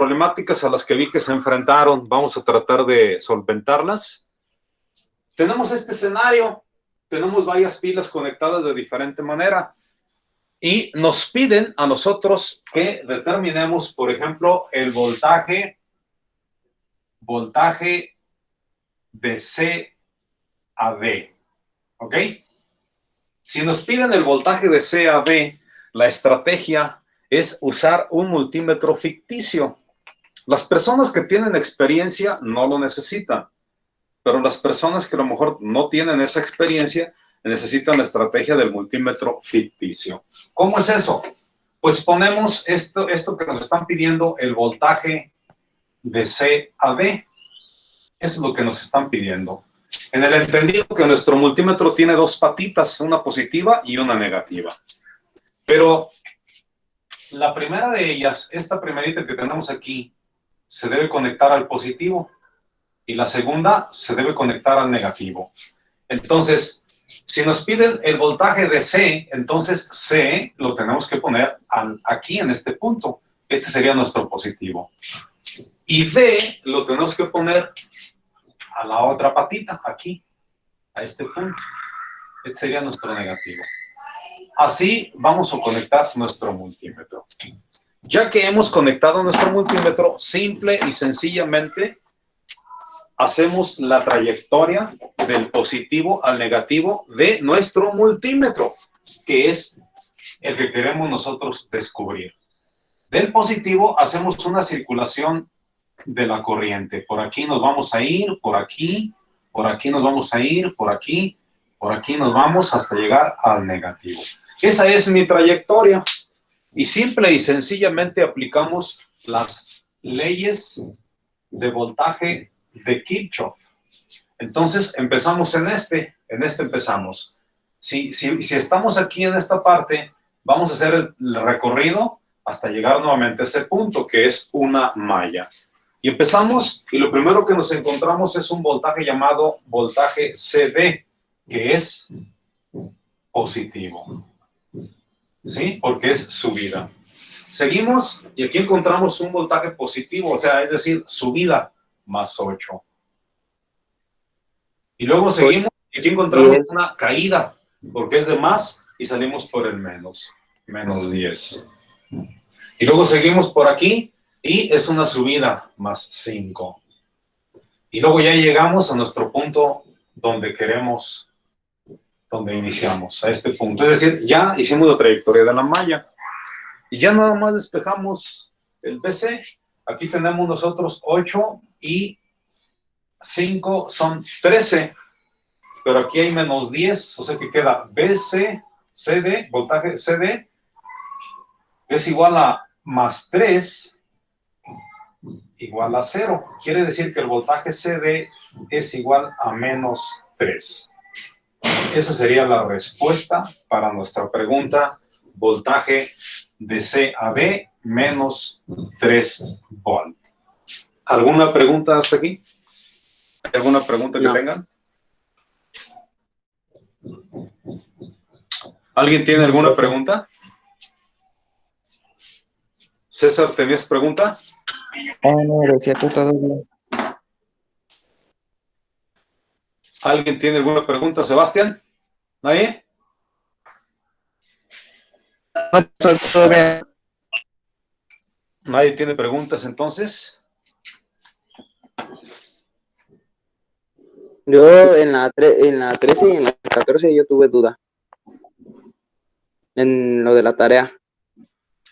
problemáticas a las que vi que se enfrentaron, vamos a tratar de solventarlas. Tenemos este escenario, tenemos varias pilas conectadas de diferente manera y nos piden a nosotros que determinemos, por ejemplo, el voltaje de C a D, ¿ok? Si nos piden el voltaje de C a D, la estrategia es usar un multímetro ficticio. Las personas que tienen experiencia no lo necesitan, pero las personas que a lo mejor no tienen esa experiencia necesitan la estrategia del multímetro ficticio. ¿Cómo es eso? Pues ponemos esto que nos están pidiendo, el voltaje de C a D. Eso es lo que nos están pidiendo. En el entendido que nuestro multímetro tiene dos patitas, una positiva y una negativa. Pero la primera de ellas, esta primerita que tenemos aquí, se debe conectar al positivo y la segunda se debe conectar al negativo. Entonces, si nos piden el voltaje de C, entonces C lo tenemos que poner aquí en este punto. Este sería nuestro positivo. Y D lo tenemos que poner a la otra patita, aquí, a este punto. Este sería nuestro negativo. Así vamos a conectar nuestro multímetro. Ya que hemos conectado nuestro multímetro, simple y sencillamente hacemos la trayectoria del positivo al negativo de nuestro multímetro, que es el que queremos nosotros descubrir. Del positivo hacemos una circulación de la corriente. Por aquí nos vamos a ir, por aquí nos vamos a ir, por aquí nos vamos hasta llegar al negativo. Esa es mi trayectoria. Y simple y sencillamente aplicamos las leyes de voltaje de Kirchhoff. Entonces empezamos en este empezamos. Si estamos aquí en esta parte, vamos a hacer el recorrido hasta llegar nuevamente a ese punto, que es una malla. Y empezamos, y lo primero que nos encontramos es un voltaje llamado voltaje CD, que es positivo. ¿Sí? Porque es subida. Seguimos, y aquí encontramos un voltaje positivo, o sea, es decir, subida más 8. Y luego seguimos, y aquí encontramos una caída, porque es de más, y salimos por el menos 10. Y luego seguimos por aquí, y es una subida más 5. Y luego ya llegamos a nuestro punto donde queremos, donde iniciamos, a este punto. Es decir, ya hicimos la trayectoria de la malla. Y ya nada más despejamos el BC. Aquí tenemos nosotros 8 y 5 son 13. Pero aquí hay menos 10, o sea que queda BC, CD, voltaje CD, es igual a más 3, igual a 0. Quiere decir que el voltaje CD es igual a menos 3. Esa sería la respuesta para nuestra pregunta, voltaje de C a D menos 3 volt. ¿Alguna pregunta hasta aquí? ¿Alguna pregunta que tengan? ¿Alguien tiene alguna pregunta? César, ¿tenías pregunta? No, decía que todo bien. ¿Alguien tiene alguna pregunta? ¿Sebastián? ¿Nadie? No, todo bien. ¿Nadie tiene preguntas entonces? Yo en la 13 y en la 14 yo tuve duda en lo de la tarea.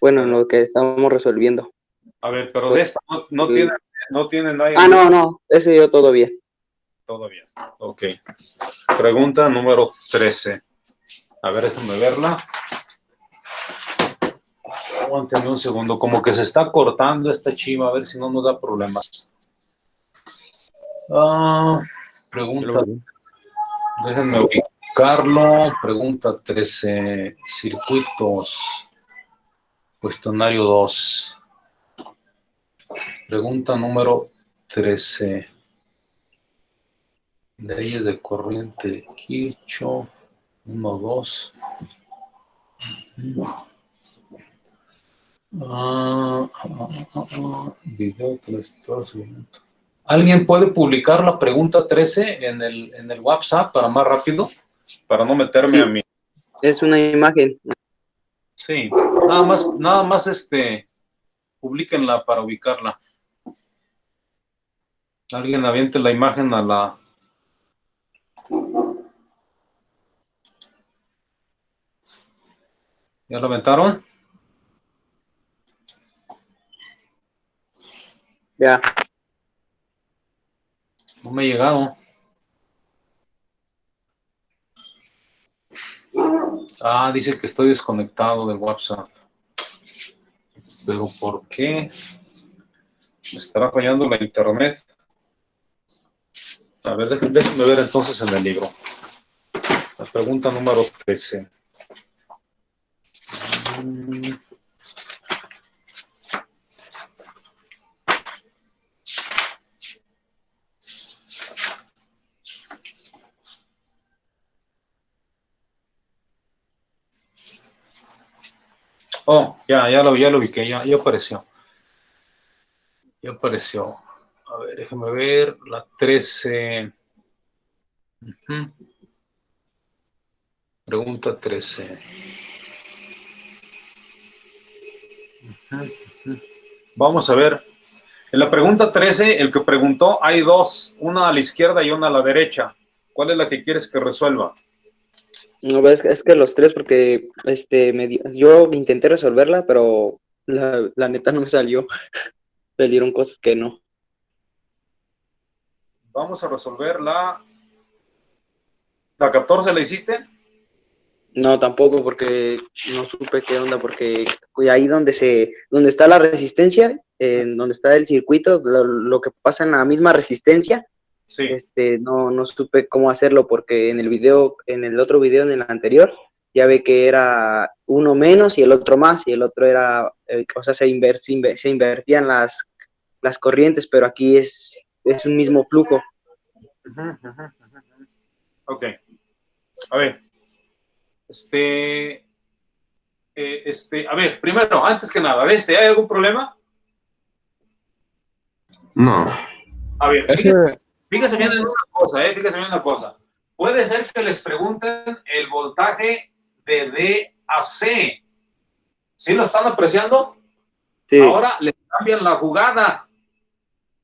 Bueno, en lo que estábamos resolviendo. A ver, pero de esta no tiene nadie. No, ese yo todo bien. Todo bien, ok. Pregunta número 13. A ver, déjame verla. Aguántame un segundo, como que se está cortando esta chiva, a ver si no nos da problemas. Pregunta, déjenme ubicarlo. Pregunta 13, circuitos, cuestionario 2. Pregunta número 13. Leyes de corriente Kirchhoff, 1, 2. Video, seguimiento. ¿Alguien puede publicar la pregunta 13 en el WhatsApp para más rápido? Para no meterme Sí, a mí. es una imagen. Sí, nada más publíquenla para ubicarla. Alguien aviente la imagen a la... ¿Ya la aventaron? Ya. No me ha llegado. Ah, dice que estoy desconectado del WhatsApp. ¿Pero por qué? ¿Me estará fallando la internet? A ver, déjenme ver entonces en el libro. La pregunta número 13. Oh, ya lo ubiqué, ya apareció. Ya apareció. A ver, déjeme ver. La 13. Pregunta 13. Vamos a ver. En la pregunta 13, el que preguntó, hay dos, una a la izquierda y una a la derecha. ¿Cuál es la que quieres que resuelva? No, es que los tres, porque yo intenté resolverla, pero la neta no me salió. Salieron cosas que no. Vamos a resolver la 14, ¿la hiciste? No, tampoco, porque no supe qué onda, porque ahí donde está la resistencia, donde está el circuito, lo que pasa en la misma resistencia, Sí. no supe cómo hacerlo, porque en el otro video, en el anterior, ya ve que era uno menos y el otro más, y el otro era, o sea, se invertían las corrientes, pero aquí es un mismo flujo. Ok. A ver. A ver, primero, antes que nada, ¿hay algún problema? No. A ver, Ese, fíjese bien en una cosa, fíjese bien en una cosa. Puede ser que les pregunten el voltaje de D a C. ¿Sí lo están apreciando? Sí, Ahora le cambian la jugada.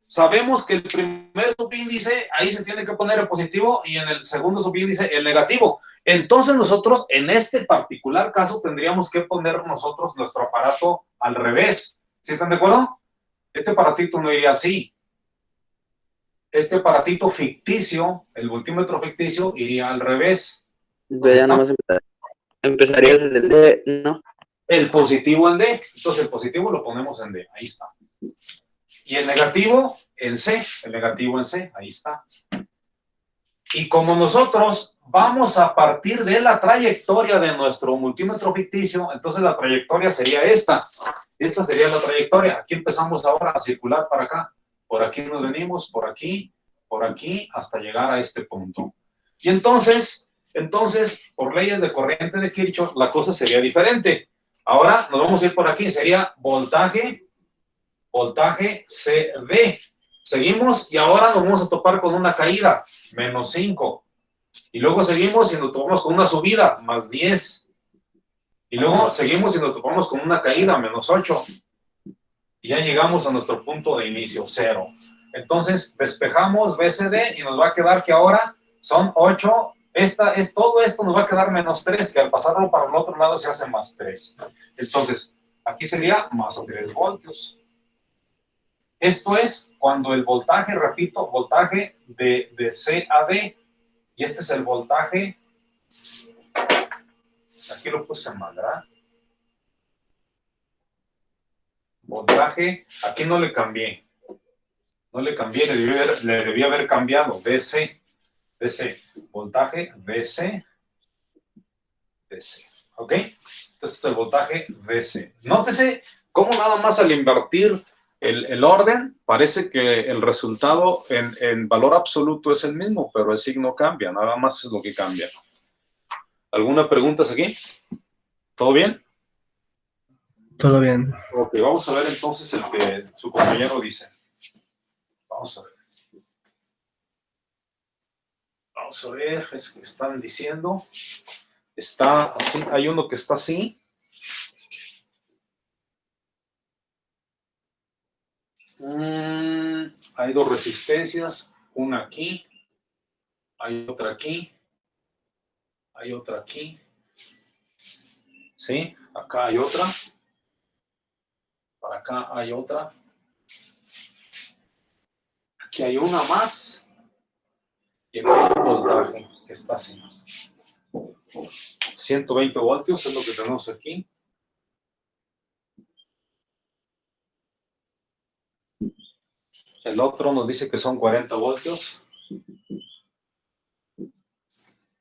Sabemos que el primer subíndice, ahí se tiene que poner el positivo y en el segundo subíndice el negativo. Entonces nosotros, en este particular caso, tendríamos que poner nosotros nuestro aparato al revés. ¿Sí están de acuerdo? Este aparatito no iría así. Este aparatito ficticio, el voltímetro ficticio, iría al revés. pero ya nomás empezaría desde el D, ¿no? El positivo en D. Entonces el positivo lo ponemos en D. Ahí está. Y el negativo en C. El negativo en C. Ahí está. Y como nosotros vamos a partir de la trayectoria de nuestro multímetro ficticio, entonces la trayectoria sería esta. Esta sería la trayectoria. Aquí empezamos ahora a circular para acá. Por aquí nos venimos, por aquí, hasta llegar a este punto. Y entonces, por leyes de corriente de Kirchhoff, la cosa sería diferente. Ahora nos vamos a ir por aquí. Sería voltaje CD. Seguimos y ahora nos vamos a topar con una caída, menos 5. Y luego seguimos y nos topamos con una subida, más 10. Y luego seguimos y nos topamos con una caída, menos 8. Y ya llegamos a nuestro punto de inicio, 0. Entonces despejamos BCD y nos va a quedar que ahora son 8. Todo esto nos va a quedar menos 3, que al pasarlo para el otro lado se hace más 3. Entonces, aquí sería más 3 voltios. Esto es cuando el voltaje, repito, voltaje de C a D, y este es el voltaje, aquí lo puse mal, ¿verdad? Voltaje, aquí no le cambié, le debí haber cambiado, DC, voltaje DC, ¿ok? Este es el voltaje DC. Nótese cómo nada más al invertir el orden, parece que el resultado en valor absoluto es el mismo, pero el signo cambia, nada más es lo que cambia. ¿Alguna pregunta aquí? ¿Todo bien? Todo bien. Ok, vamos a ver entonces el que su compañero dice. Vamos a ver. Vamos a ver, es que están diciendo. Está así, hay uno que está así. Hay dos resistencias, una aquí, hay otra aquí, hay otra aquí. ¿Sí? Acá hay otra. Para acá hay otra. Aquí hay una más. Y aquí hay un voltaje que está así. 120 voltios es lo que tenemos aquí. El otro nos dice que son 40 voltios.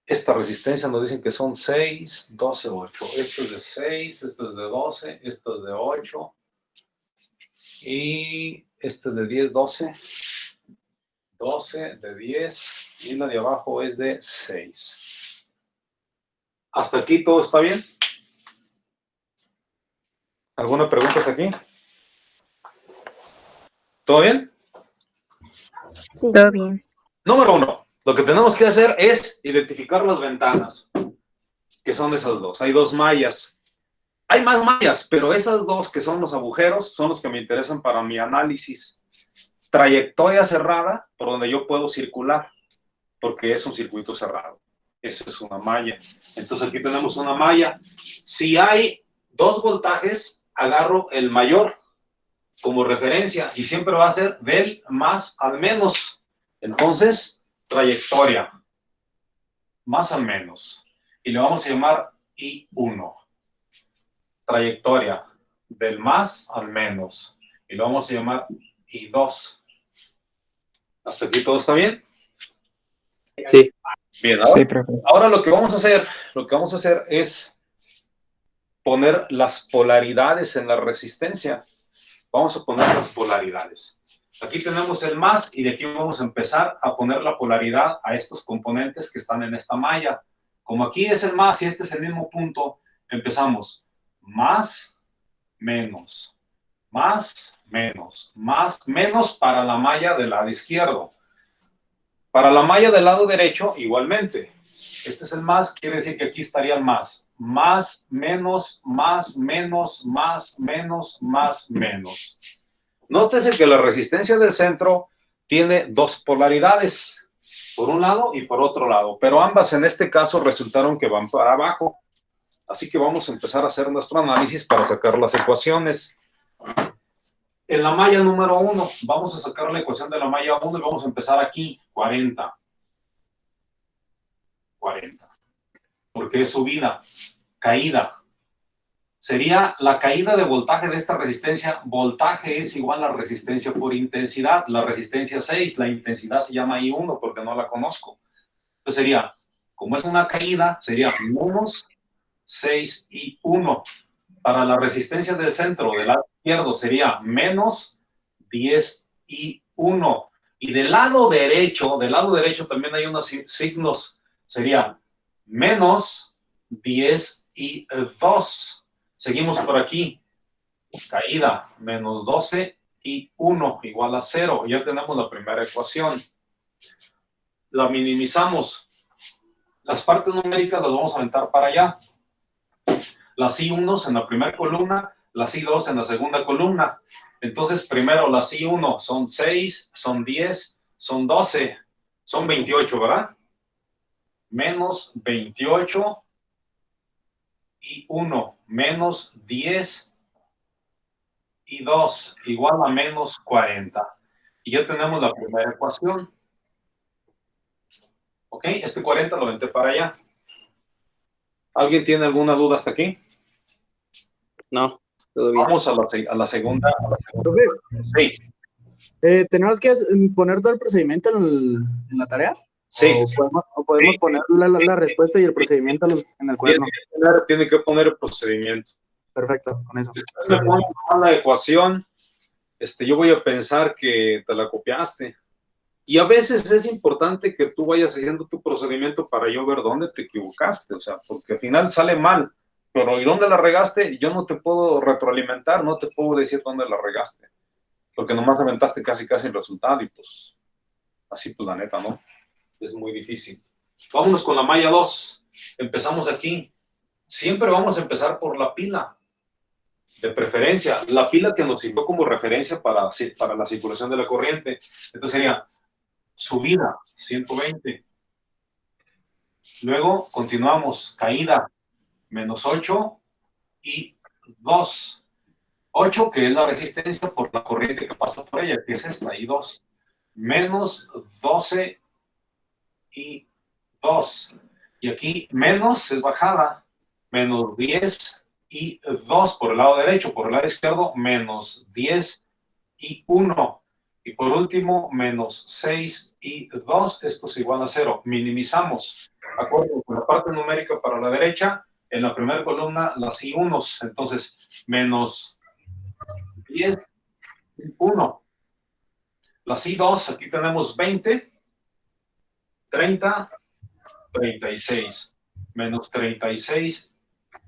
Esta resistencia nos dicen que son 6, 12, 8. Esto es de 6, esto es de 12, esto es de 8. Y este es de 10, 12. 12, de 10. Y la de abajo es de 6. ¿Hasta aquí todo está bien? ¿Alguna pregunta hasta aquí? ¿Todo bien? Sí. Todo bien. Número 1. Lo que tenemos que hacer es identificar las ventanas, que son esas dos. Hay dos mallas. Hay más mallas, pero esas dos que son los agujeros son los que me interesan para mi análisis. Trayectoria cerrada por donde yo puedo circular, porque es un circuito cerrado. Esa es una malla. Entonces aquí tenemos una malla. Si hay dos voltajes, agarro el mayor como referencia y siempre va a ser del más al menos. Entonces, trayectoria, más al menos. Y le vamos a llamar I1. Trayectoria, del más al menos. Y lo vamos a llamar I2. ¿Hasta aquí todo está bien? Sí. Bien, ahora, Sí, profe. ahora lo que vamos a hacer es poner las polaridades en la resistencia. Vamos a poner las polaridades. Aquí tenemos el más y de aquí vamos a empezar a poner la polaridad a estos componentes que están en esta malla. Como aquí es el más y este es el mismo punto, empezamos más, menos, más, menos, más, menos para la malla del lado izquierdo. Para la malla del lado derecho, igualmente. Este es el más, quiere decir que aquí estaría el más. Más, menos, más, menos, más, menos, más, menos. Nótese que la resistencia del centro tiene dos polaridades, por un lado y por otro lado, pero ambas en este caso resultaron que van para abajo. Así que vamos a empezar a hacer nuestro análisis para sacar las ecuaciones. En la malla número 1, vamos a sacar la ecuación de la malla 1 y vamos a empezar aquí, 40. 40. Porque es subida, caída. Sería la caída de voltaje de esta resistencia. Voltaje es igual a resistencia por intensidad. La resistencia 6, la intensidad se llama I1 porque no la conozco. Entonces sería, como es una caída, sería menos 6 I1. Para la resistencia del centro, del lado izquierdo, sería menos 10 I1. Y del lado derecho también hay unos signos. Sería menos 10 I2. Seguimos por aquí. Caída, menos 12 y 1 igual a 0. Ya tenemos la primera ecuación. La minimizamos. Las partes numéricas las vamos a aventar para allá. Las I1 en la primera columna, las I2 en la segunda columna. Entonces, primero las I1 son 6, son 10, son 12, son 28, ¿verdad? Menos 28 y 1, menos 10 y 2, igual a menos 40. Y ya tenemos la primera ecuación. ¿Ok? Este 40 lo aventé para allá. ¿Alguien tiene alguna duda hasta aquí? No, todo bien. Vamos a la segunda. Profe, Sí. ¿tenemos que poner todo el procedimiento en la tarea? Sí. ¿O podemos Sí. poner la respuesta y el procedimiento en el cuaderno? Tiene que poner el procedimiento. Perfecto, con eso. Si usted me pone la ecuación, yo voy a pensar que te la copiaste. Y a veces es importante que tú vayas haciendo tu procedimiento para yo ver dónde te equivocaste, o sea, porque al final sale mal. Pero ¿y dónde la regaste? Yo no te puedo retroalimentar, no te puedo decir dónde la regaste. Porque nomás aventaste casi el resultado y pues así pues la neta, ¿no? Es muy difícil. Vámonos con la malla 2. Empezamos aquí. Siempre vamos a empezar por la pila. De preferencia, la pila que nos sirvió como referencia para la circulación de la corriente. Entonces sería subida, 120. Luego continuamos, caída, menos 8 y 2. 8, que es la resistencia por la corriente que pasa por ella, que es esta, y 2. Menos 12 y 2. Y aquí menos es bajada, menos 10 y 2 por el lado derecho. Por el lado izquierdo, menos 10 y 1. Y por último, menos 6 y 2. Esto es igual a 0. Minimizamos. Acuerdo con la parte numérica para la derecha. En la primera columna, las y unos. Entonces, menos 10 y 1. Las y 2, aquí tenemos 20, 30, 36. Menos 36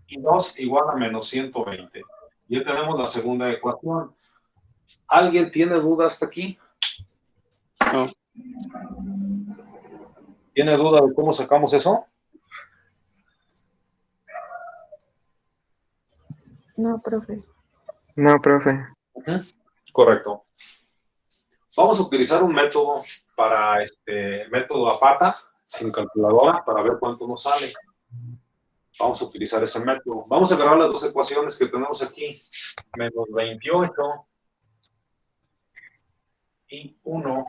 y 2 igual a menos 120. Ya tenemos la segunda ecuación. ¿Alguien tiene duda hasta aquí? No. ¿Tiene duda de cómo sacamos eso? No, profe. No, profe. Correcto. Vamos a utilizar un método para método a pata, sin calculadora, para ver cuánto nos sale. Vamos a utilizar ese método. Vamos a agarrar las dos ecuaciones que tenemos aquí. Menos 28 y 1,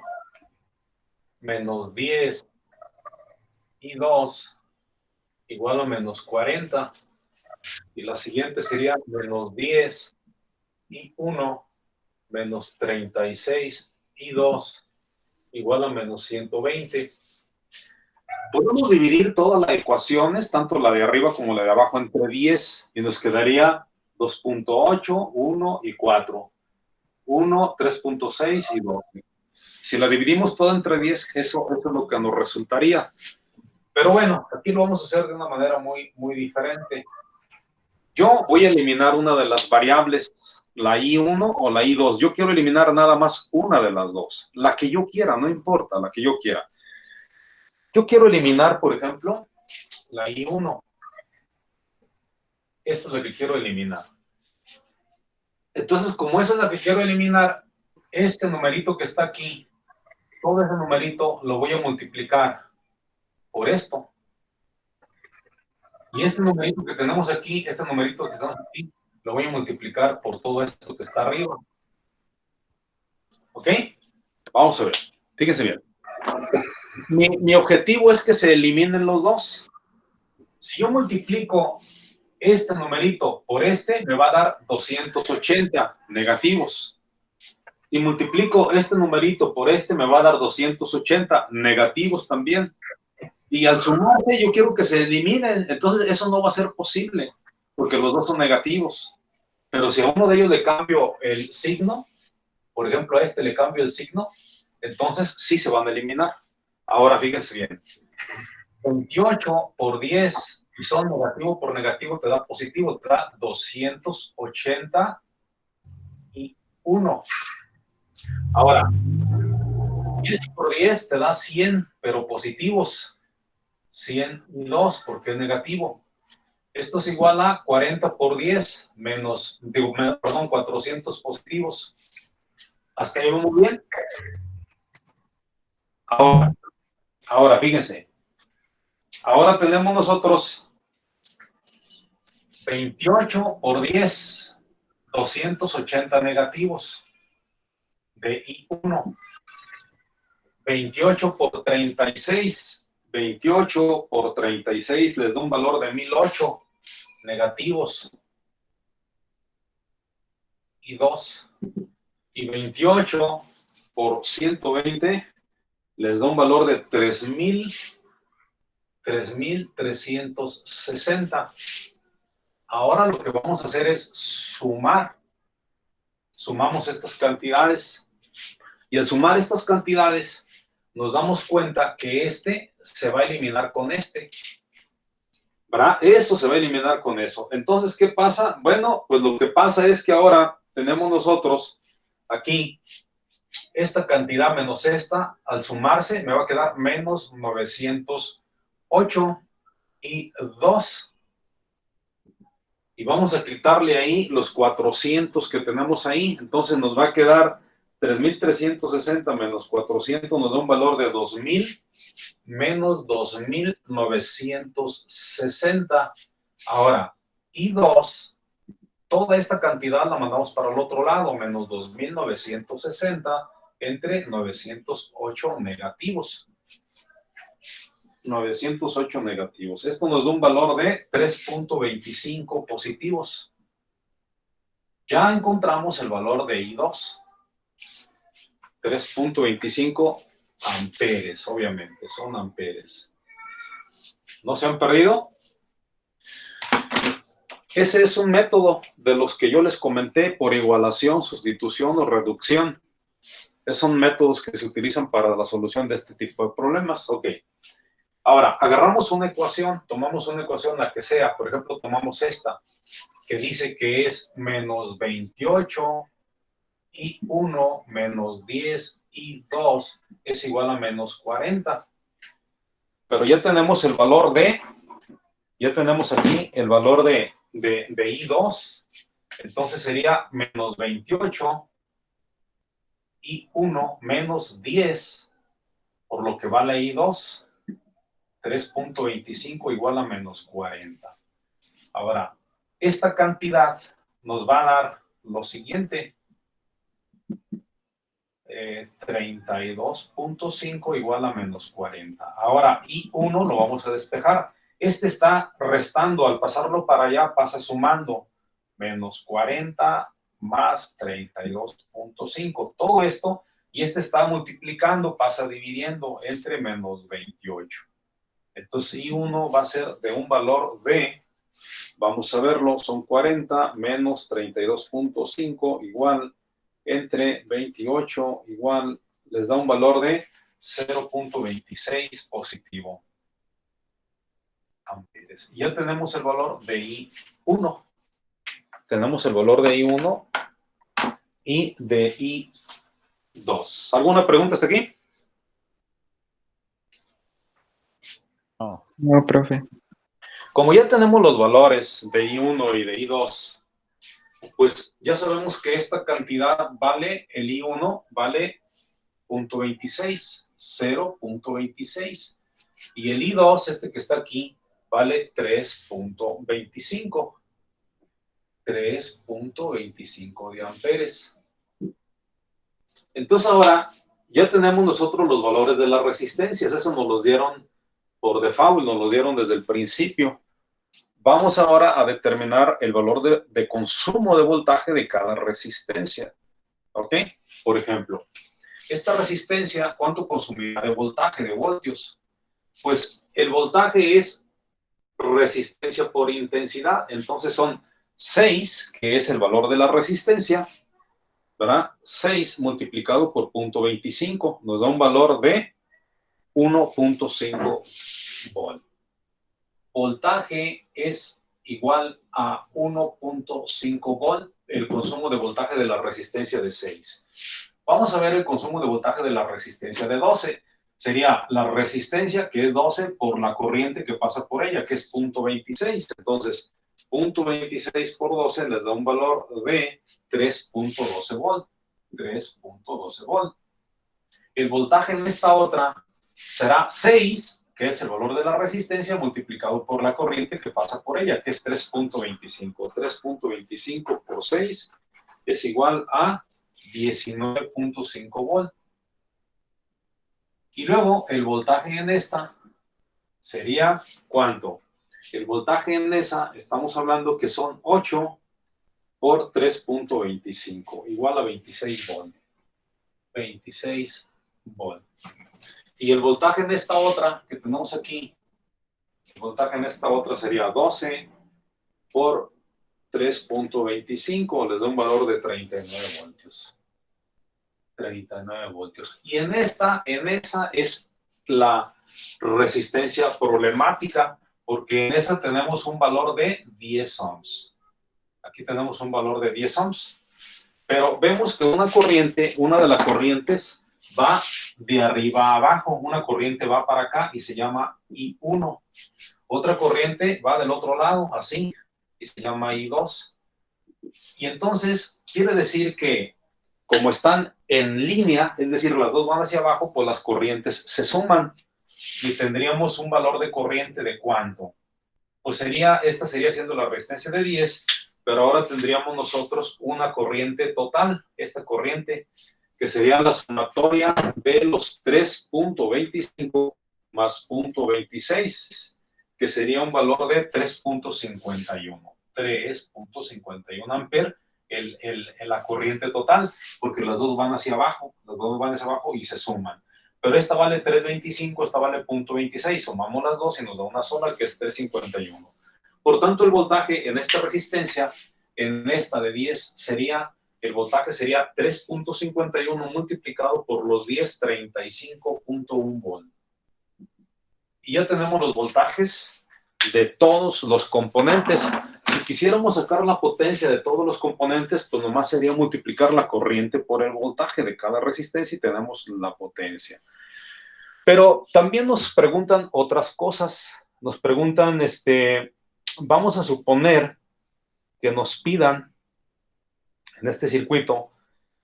menos 10 y 2, igual a menos 40. Y la siguiente sería menos 10 y 1, menos 36 y 2, igual a menos 120. Podemos dividir todas las ecuaciones, tanto la de arriba como la de abajo, entre 10 y nos quedaría 2.8, 1 y 4. 1, 3.6 y 12. Si la dividimos toda entre 10, eso es lo que nos resultaría. Pero bueno, aquí lo vamos a hacer de una manera muy, muy diferente. Yo voy a eliminar una de las variables, la I1 o la I2. Yo quiero eliminar nada más una de las dos. La que yo quiera, no importa, la que yo quiera. Yo quiero eliminar, por ejemplo, la I1. Esto es lo que quiero eliminar. Entonces, como esa es la que quiero eliminar, este numerito que está aquí, todo ese numerito lo voy a multiplicar por esto. Y este numerito que tenemos aquí, lo voy a multiplicar por todo esto que está arriba. ¿Ok? Vamos a ver. Fíjense bien. Mi objetivo es que se eliminen los dos. Si yo multiplico este numerito por este, me va a dar 280 negativos. Si multiplico este numerito por este, me va a dar 280 negativos también. Y al sumarse, yo quiero que se eliminen. Entonces, eso no va a ser posible, porque los dos son negativos. Pero si a uno de ellos le cambio el signo, por ejemplo, a este le cambio el signo, entonces sí se van a eliminar. Ahora, fíjense bien. 28 por 10, y son negativo por negativo, te da positivo, te da 281. Ahora, 10 por 10 te da 100, pero positivos. 102, porque es negativo. Esto es igual a 40 por 10, perdón, 400 positivos. ¿Hasta ahí vamos bien? Ahora, fíjense. Ahora tenemos nosotros 28 por 10, 280 negativos de I1. 28 por 36, 28 por 36 les da un valor de 1008 negativos y 2. Y 28 por 120 les da un valor de 3,360. Ahora lo que vamos a hacer es sumar. Sumamos estas cantidades. Y al sumar estas cantidades, nos damos cuenta que este se va a eliminar con este. ¿verdad? Eso se va a eliminar con eso. Entonces, ¿qué pasa? Bueno, pues lo que pasa es que ahora tenemos nosotros aquí esta cantidad menos esta, al sumarse me va a quedar menos 908 y 2. Y vamos a quitarle ahí los 400 que tenemos ahí. Entonces nos va a quedar 3,360 menos 400, nos da un valor de 2,000 menos 2,960. Ahora, y 2, toda esta cantidad la mandamos para el otro lado, menos 2,960 entre 908 negativos. 908 negativos. Esto nos da un valor de 3,25 positivos. Ya encontramos el valor de I2. 3,25 amperes, obviamente, son amperes. ¿No se han perdido? Ese es un método de los que yo les comenté por igualación, sustitución o reducción. Esos son métodos que se utilizan para la solución de este tipo de problemas. Ok. Ahora, agarramos una ecuación, tomamos una ecuación, la que sea, por ejemplo, tomamos esta, que dice que es menos 28 y 1 menos 10 y 2 es igual a menos 40. Pero ya tenemos el valor de, ya tenemos aquí el valor de I2, entonces sería menos 28 y 1 menos 10, por lo que vale I2. 3,25 igual a menos 40. Ahora, esta cantidad nos va a dar lo siguiente. 32,5 igual a menos 40. Ahora, I1 lo vamos a despejar. Este está restando, al pasarlo para allá pasa sumando. Menos 40 más 32,5. Todo esto, y este está multiplicando, pasa dividiendo entre menos 28. Entonces, I1 va a ser de un valor de, vamos a verlo, son 40 menos 32,5 igual entre 28 igual, les da un valor de 0,26 positivo amperes. Y ya tenemos el valor de I1. Tenemos el valor de I1 y de I2. ¿Alguna pregunta hasta aquí? No, profe. Como ya tenemos los valores de I1 y de I2, pues ya sabemos que esta cantidad vale, el I1 vale 0,26, 0,26. Y el I2, este que está aquí, vale 3,25. 3,25 de amperes. Entonces ahora ya tenemos nosotros los valores de las resistencias. Eso nos los dieron por default, nos los dieron desde el principio. Vamos ahora a determinar el valor de consumo de voltaje de cada resistencia. ¿Ok? Por ejemplo, esta resistencia, ¿cuánto consumirá de voltaje, de voltios? Pues el voltaje es resistencia por intensidad. Entonces son 6, que es el valor de la resistencia, ¿verdad? 6 multiplicado por 0,25 nos da un valor de 1,5 volt. Voltaje es igual a 1,5 volt, el consumo de voltaje de la resistencia de 6. Vamos a ver el consumo de voltaje de la resistencia de 12. Sería la resistencia, que es 12, por la corriente que pasa por ella, que es 0,26. Entonces, 0,26 por 12 les da un valor de 3,12 volt. 3,12 volt. El voltaje en esta otra será 6, que es el valor de la resistencia, multiplicado por la corriente que pasa por ella, que es 3,25. 3,25 por 6 es igual a 19,5 volt. Y luego el voltaje en esta sería, ¿cuánto? El voltaje en esa, estamos hablando que son 8 por 3,25, igual a 26 volt. 26 volt. Y el voltaje en esta otra que tenemos aquí, el voltaje en esta otra sería 12 por 3,25, les da un valor de 39 voltios. 39 voltios. Y en esa es la resistencia problemática, porque en esa tenemos un valor de 10 ohms. Aquí tenemos un valor de 10 ohms. Pero vemos que una corriente, una de las corrientes va de arriba a abajo. Una corriente va para acá y se llama I1. Otra corriente va del otro lado, así, y se llama I2. Y entonces quiere decir que como están en línea, es decir, las dos van hacia abajo, pues las corrientes se suman. Y tendríamos un valor de corriente de ¿cuánto? Pues esta sería siendo la resistencia de 10, pero ahora tendríamos nosotros una corriente total, esta corriente, que sería la sumatoria de los 3.25 más 0.26, que sería un valor de 3.51. 3.51 amperes la corriente total, porque las dos van hacia abajo, y se suman. Pero esta vale 3.25, esta vale 0.26, sumamos las dos y nos da una sola que es 3.51. Por tanto, el voltaje en esta resistencia, en esta de 10, el voltaje sería 3.51 multiplicado por los 10, 35.1 volt. Y ya tenemos los voltajes de todos los componentes. Si quisiéramos sacar la potencia de todos los componentes, pues nomás sería multiplicar la corriente por el voltaje de cada resistencia y tenemos la potencia. Pero también nos preguntan otras cosas. Nos preguntan, vamos a suponer que nos pidan, en este circuito,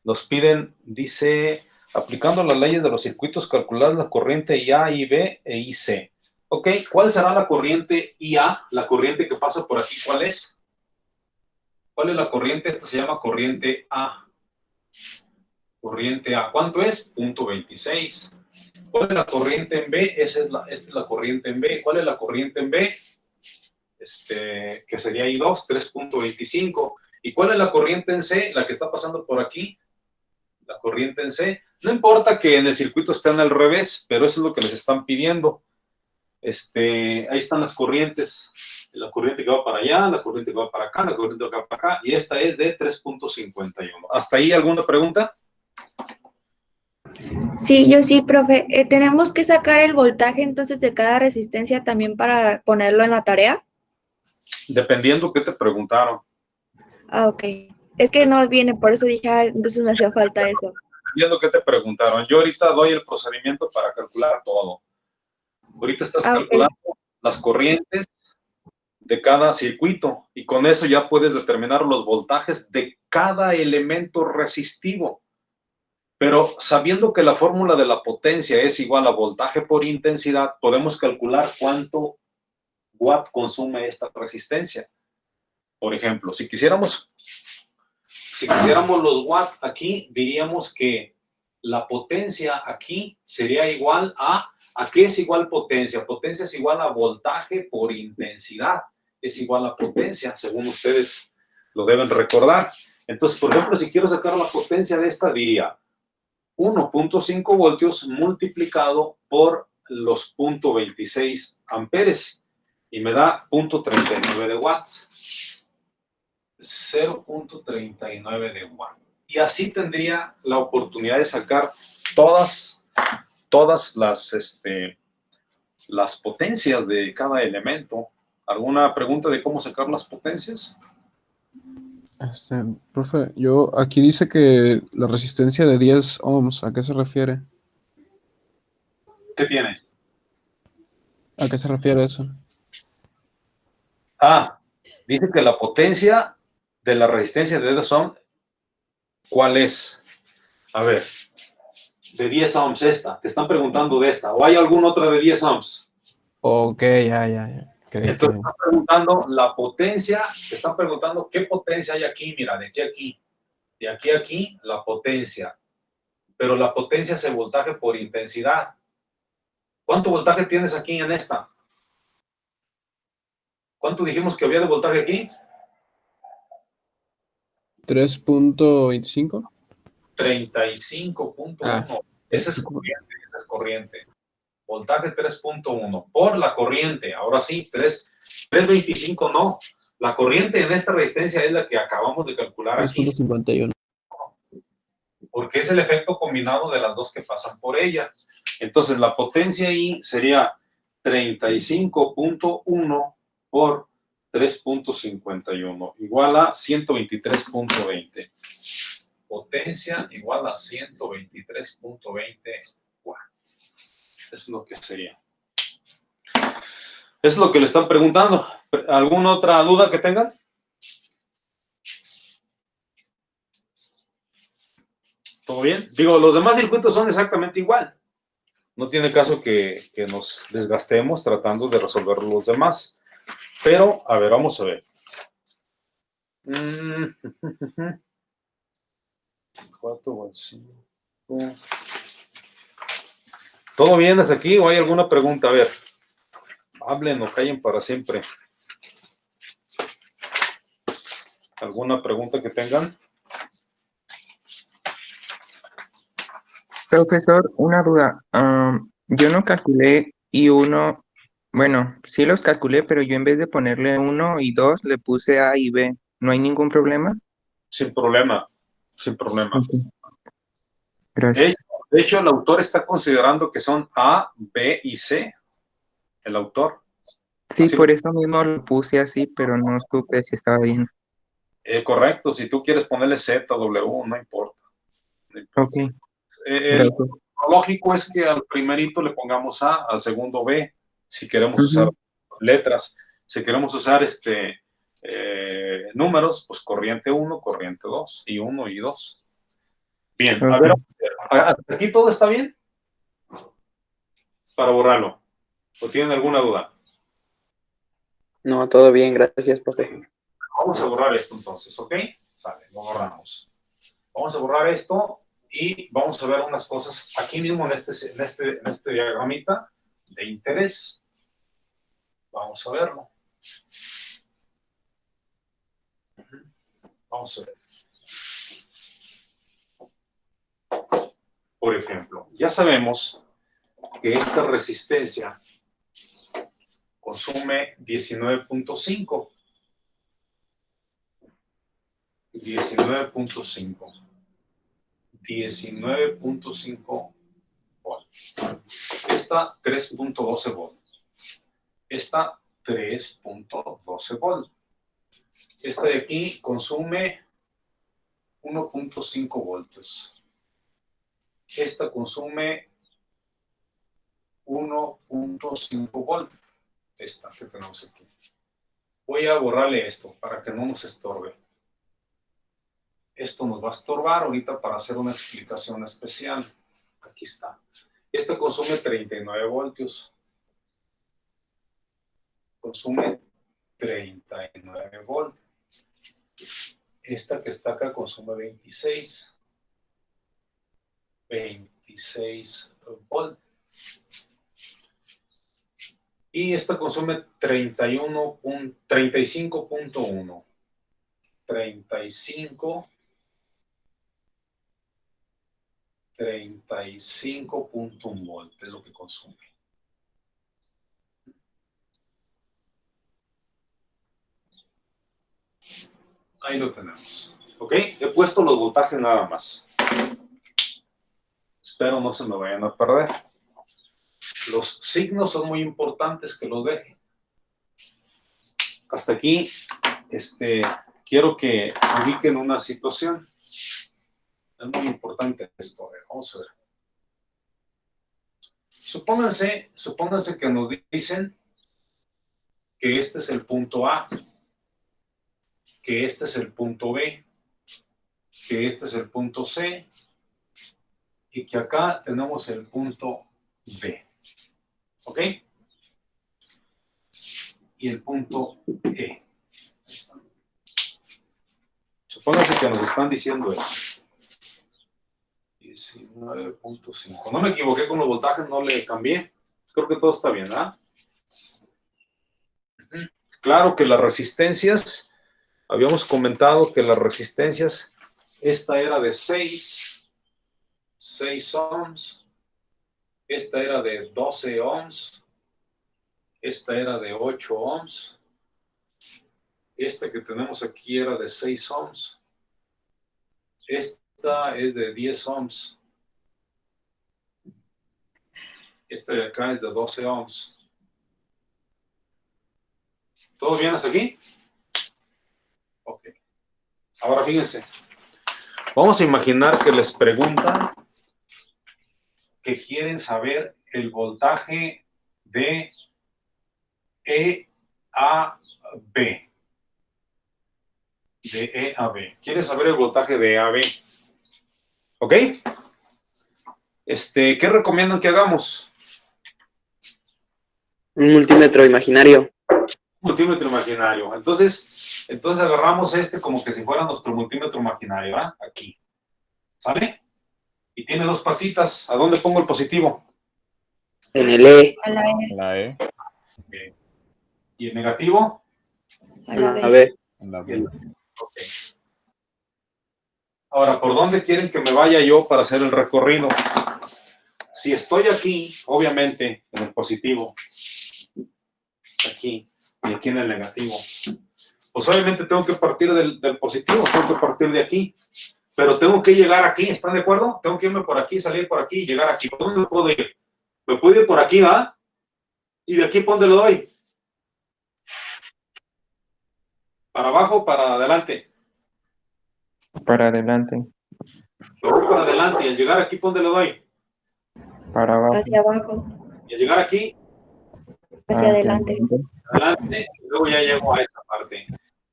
nos piden, dice, aplicando las leyes de los circuitos, calcular la corriente IA, IB e IC. Ok, ¿cuál será la corriente IA? La corriente que pasa por aquí, ¿cuál es? ¿Cuál es la corriente? Esta se llama corriente A. Corriente A. ¿Cuánto es? 0.26. ¿Cuál es la corriente en B? Esta es la corriente en B. ¿Cuál es la corriente en B? Que sería I2, 3.25. ¿Y cuál es la corriente en C? La que está pasando por aquí. La corriente en C. No importa que en el circuito estén al revés, pero eso es lo que les están pidiendo. Ahí están las corrientes. La corriente que va para allá, la corriente que va para acá, la corriente que va para acá. Y esta es de 3.51. ¿Hasta ahí alguna pregunta? Sí, yo sí, profe. ¿Tenemos que sacar el voltaje entonces de cada resistencia también para ponerlo en la tarea? Dependiendo qué te preguntaron. Ah, ok. Es que no viene, por eso dije, entonces me hacía falta eso. Dependiendo qué te preguntaron. Yo ahorita doy el procedimiento para calcular todo. Ahorita estás calculando las corrientes de cada circuito y con eso ya puedes determinar los voltajes de cada elemento resistivo. Pero sabiendo que la fórmula de la potencia es igual a voltaje por intensidad, podemos calcular cuánto watt consume esta resistencia. Por ejemplo, si quisiéramos los watts aquí, diríamos que la potencia aquí sería igual ¿a qué es igual potencia? Potencia es igual a voltaje por intensidad. Es igual a potencia, según ustedes lo deben recordar. Entonces, por ejemplo, si quiero sacar la potencia de esta, diría 1.5 voltios multiplicado por los 0.26 amperes y me da 0.39 de watts. 0.39 de watts. Y así tendría la oportunidad de sacar todas las potencias de cada elemento. ¿Alguna pregunta de cómo sacar las potencias? Profe, aquí dice que la resistencia de 10 ohms, ¿a qué se refiere? ¿Qué tiene? ¿A qué se refiere eso? Dice que la potencia de la resistencia de 10 ohms, ¿cuál es? A ver, de 10 ohms esta. Te están preguntando de esta. ¿O hay alguna otra de 10 ohms? Ok, ya. Entonces están preguntando la potencia, te están preguntando qué potencia hay aquí, mira, de aquí a aquí. De aquí a aquí, la potencia. Pero la potencia es el voltaje por intensidad. ¿Cuánto voltaje tienes aquí en esta? ¿Cuánto dijimos que había de voltaje aquí? 3.25. 35.1. Esa es corriente. Voltaje 3.1 por la corriente. Ahora sí, 3.25 no. La corriente en esta resistencia es la que acabamos de calcular aquí. 3.51. Porque es el efecto combinado de las dos que pasan por ella. Entonces, la potencia ahí sería 35.1 por 3.51, igual a 123.20. Potencia igual a 123.20 watts. Es lo que sería. Es lo que le están preguntando. ¿Alguna otra duda que tengan? ¿Todo bien? Digo, los demás circuitos son exactamente igual. No tiene caso que nos desgastemos tratando de resolver los demás. Pero, a ver, vamos a ver. 4 o 5. ¿Todo bien hasta aquí o hay alguna pregunta? A ver, hablen o callen para siempre. ¿Alguna pregunta que tengan? Profesor, una duda. Yo no calculé y uno, bueno, sí los calculé, pero yo en vez de ponerle 1 y 2 le puse A y B. ¿No hay ningún problema? Sin problema, sin problema. Ok, gracias. De hecho, el autor está considerando que son A, B y C. El autor. Sí, Así, por eso mismo lo puse así, pero no supe si estaba bien. correcto, si tú quieres ponerle Z, W, no importa. No importa. Ok, Lo gracias. lógico es que al primerito le pongamos A, al segundo B, si queremos usar Ujú. letras. Si queremos usar números, pues corriente 1, corriente 2, y 1 y 2. Bien, a Ok. ver, ¿hasta aquí todo está bien? Para borrarlo. ¿O tienen alguna duda? No, todo bien, gracias, profe. Vamos a borrar esto entonces, ¿ok? Sale, lo borramos. Vamos a borrar esto y vamos a ver unas cosas aquí mismo en este diagramita de interés. Vamos a verlo. Vamos a ver. Por ejemplo, ya sabemos que esta resistencia consume 19.5. 19.5. 19.5 volts. Esta 3.12 volts. Esta 3.12 volts. Esta de aquí consume 1.5 voltios. Esta consume 1.5 voltios. Esta que tenemos aquí. Voy a borrarle esto para que no nos estorbe. Esto nos va a estorbar ahorita para hacer una explicación especial. Aquí está. Esta consume 39 voltios. Consume 39 voltios. Esta que está acá consume 26. 26 voltios. Y esta consume 35.1. 35.1 voltios es lo que consume. Ahí lo tenemos. ¿Ok? He puesto los voltajes nada más. Espero no se me vayan a perder. Los signos son muy importantes que los dejen. Hasta aquí, quiero que ubiquen una situación. Es muy importante esto. Vamos a ver. Supónganse que nos dicen que este es el punto A, que este es el punto B, que este es el punto C y que acá tenemos el punto D. ¿Ok? Y el punto E. Supónganse que nos están diciendo eso. 19.5. No me equivoqué con los voltajes, no le cambié. Creo que todo está bien, ¿verdad? Claro que las resistencias, habíamos comentado que las resistencias, esta era de 6 ohms, esta era de 12 ohms, esta era de 8 ohms, esta que tenemos aquí era de 6 ohms, esta es de 10 ohms, esta de acá es de 12 ohms, ¿Todo bien hasta aquí? Ok. Ahora fíjense. Vamos a imaginar que les preguntan que quieren saber el voltaje de E a B. De E a B. Quieren saber el voltaje de E a B. ¿Ok? ¿Qué recomiendan que hagamos? Un multímetro imaginario. Multímetro imaginario. Entonces agarramos como que si fuera nuestro multímetro imaginario, ¿ah? Aquí. ¿Sale? Y tiene dos patitas. ¿A dónde pongo el positivo? En el E. A la E, La E, Okay. ¿Y el negativo? a la A B. ver. en la Y B. el- ok. Ahora, ¿por dónde quieren que me vaya yo para hacer el recorrido? Si estoy aquí, obviamente, en el positivo, aquí, y aquí en el negativo, pues obviamente tengo que partir del positivo, tengo que partir de aquí, pero tengo que llegar aquí, ¿están de acuerdo? Tengo que irme por aquí, salir por aquí y llegar aquí. ¿Por dónde me puedo ir? Me puedo ir por aquí, ¿verdad? ¿Y de aquí por dónde lo doy? ¿Para abajo o para adelante? Para adelante, Me voy para adelante y al llegar aquí, ¿por dónde lo doy? para abajo, Hacia abajo, Y al llegar aquí, hacia adelante. adelante, y luego ya llego a esta parte.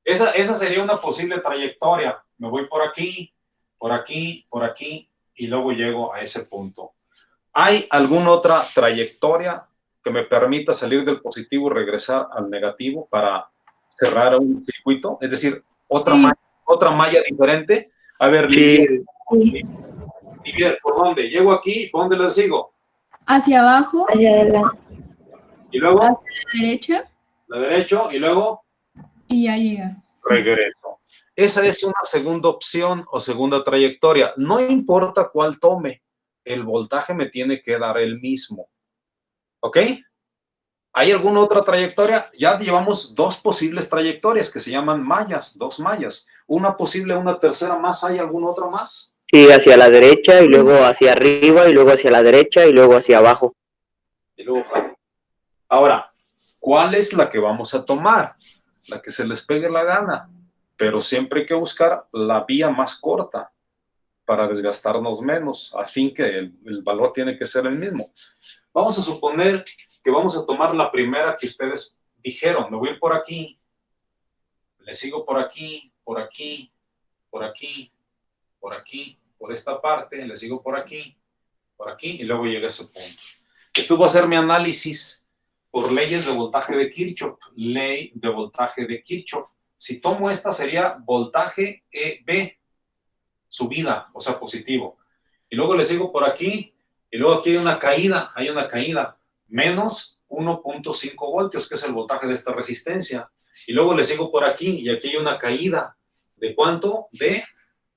Esa sería una posible trayectoria. Me voy por aquí, por aquí, por aquí, y luego llego a ese punto. ¿Hay alguna otra trayectoria que me permita salir del positivo y regresar al negativo para cerrar un circuito? Es decir, otra malla diferente. A ver, Sí. Livier, ¿por dónde? Llego aquí, ¿por dónde le sigo? Hacia abajo, Hacia adelante. Y luego, a la derecha la derecha, y luego y ya llega. regreso. Esa es una segunda opción o segunda trayectoria. No importa cuál tome, el voltaje me tiene que dar el mismo. ¿Ok? ¿Hay alguna otra trayectoria? Ya llevamos dos posibles trayectorias que se llaman mallas, dos mallas. Una posible, una tercera más. ¿Hay alguna otra más? Sí, hacia la derecha y luego hacia arriba y luego hacia la derecha y luego hacia abajo. Y luego, ahora, ¿cuál es la que vamos a tomar? La que se les pegue la gana. Pero siempre hay que buscar la vía más corta para desgastarnos menos, a fin que el valor tiene que ser el mismo. Vamos a suponer que vamos a tomar la primera que ustedes dijeron. Me voy a ir por aquí, le sigo por aquí, por aquí, por aquí, por aquí, por esta parte, le sigo por aquí, y luego llega a ese punto. Esto va a ser mi análisis por leyes de voltaje de Kirchhoff. Ley de voltaje de Kirchhoff. Si tomo esta sería voltaje EB, subida, o sea, positivo. Y luego le sigo por aquí, y luego aquí hay una caída, menos 1.5 voltios, que es el voltaje de esta resistencia. Y luego le sigo por aquí, y aquí hay una caída. ¿De cuánto? De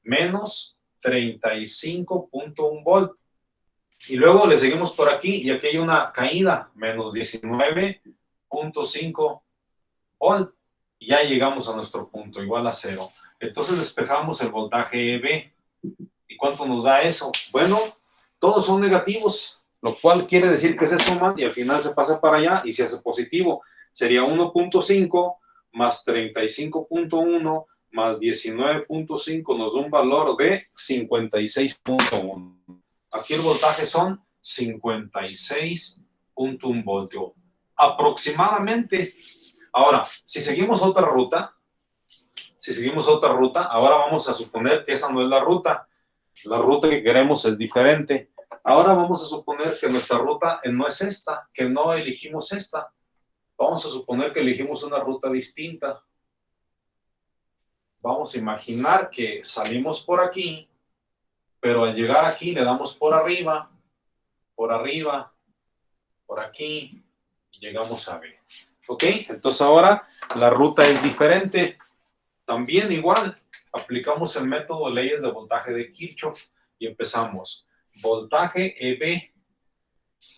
menos 35.1 volt. Y luego le seguimos por aquí, y aquí hay una caída, menos 19.5 volt. Y ya llegamos a nuestro punto, igual a 0. Entonces despejamos el voltaje EB. ¿Y cuánto nos da eso? Bueno, todos son negativos, lo cual quiere decir que se suman y al final se pasa para allá y se hace positivo. Sería 1.5 más 35.1 más 19.5 nos da un valor de 56.1. Aquí el voltaje son 56.1 voltios. Aproximadamente. Ahora, si seguimos otra ruta, ahora vamos a suponer que esa no es la ruta. La ruta que queremos es diferente. Ahora vamos a suponer que nuestra ruta no es esta, que no elegimos esta. Vamos a suponer que elegimos una ruta distinta. Vamos a imaginar que salimos por aquí, pero al llegar aquí le damos por arriba, por aquí, y llegamos a B. ¿Ok? Entonces ahora la ruta es diferente. También igual, aplicamos el método de leyes de voltaje de Kirchhoff y empezamos. Voltaje EB,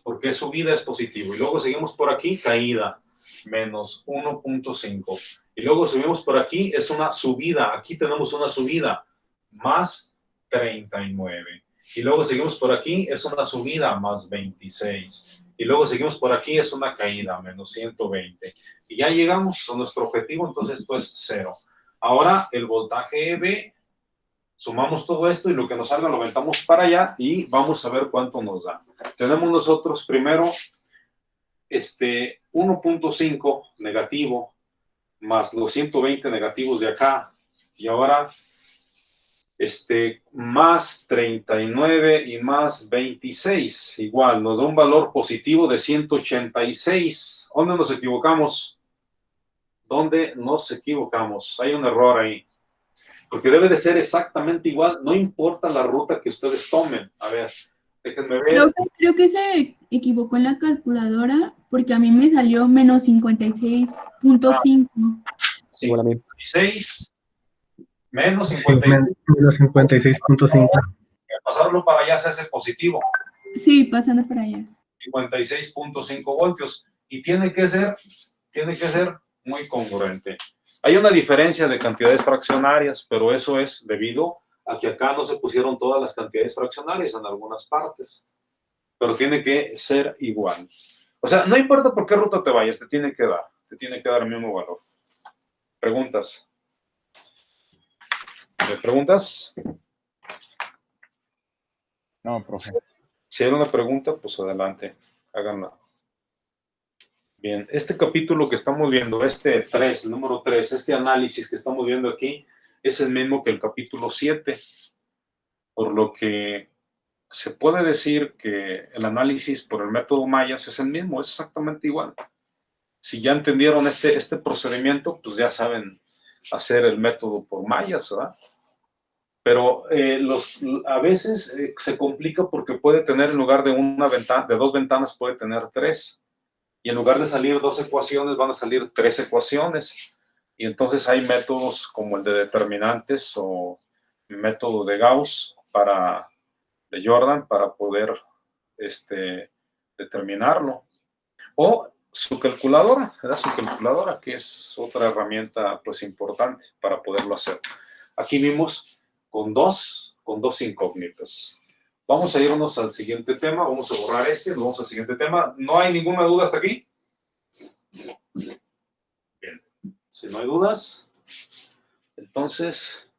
porque subida es positivo. Y luego seguimos por aquí, caída, menos 1.5. Y luego subimos por aquí, es una subida. Aquí tenemos una subida, más 39. Y luego seguimos por aquí, es una subida, más 26. Y luego seguimos por aquí, es una caída, menos 120. Y ya llegamos a nuestro objetivo, entonces esto es 0. Ahora el voltaje EB, sumamos todo esto y lo que nos salga lo aventamos para allá y vamos a ver cuánto nos da. Tenemos nosotros primero 1.5 negativo más los 120 negativos de acá y ahora más 39 y más 26, igual, nos da un valor positivo de 186. ¿Dónde nos equivocamos? ¿Dónde nos equivocamos? Hay un error ahí, porque debe de ser exactamente igual, no importa la ruta que ustedes tomen. A ver, déjenme ver. Creo que se equivocó en la calculadora porque a mí me salió menos 56.5. Igual a mí. 56 menos Sí, 56. menos 56.5. Pasarlo para allá se hace positivo. Sí, pasando para allá. 56.5 voltios. Y tiene que ser muy congruente. Hay una diferencia de cantidades fraccionarias, pero eso es debido a que acá no se pusieron todas las cantidades fraccionarias en algunas partes. Pero tiene que ser igual. O sea, no importa por qué ruta te vayas, te tiene que dar el mismo valor. ¿Preguntas? ¿Me preguntas? No, profe. Si hay una pregunta, pues adelante, háganla. Bien, este capítulo que estamos viendo, el número 3, este análisis que estamos viendo aquí, es el mismo que el capítulo 7, por lo que se puede decir que el análisis por el método Mayas es el mismo, es exactamente igual. Si ya entendieron este procedimiento, pues ya saben hacer el método por Mayas, ¿verdad? Pero a veces se complica porque puede tener, en lugar de de 2 ventanas, puede tener 3. Y en lugar de salir 2 ecuaciones, van a salir 3 ecuaciones. Y entonces hay métodos como el de determinantes o el método de Gauss de Jordan para poder determinarlo. O su calculadora, que es otra herramienta pues importante para poderlo hacer. Aquí vimos con dos incógnitas. Vamos a irnos al siguiente tema, vamos a borrar nos vamos al siguiente tema. ¿No hay ninguna duda hasta aquí? Bien, si no hay dudas, entonces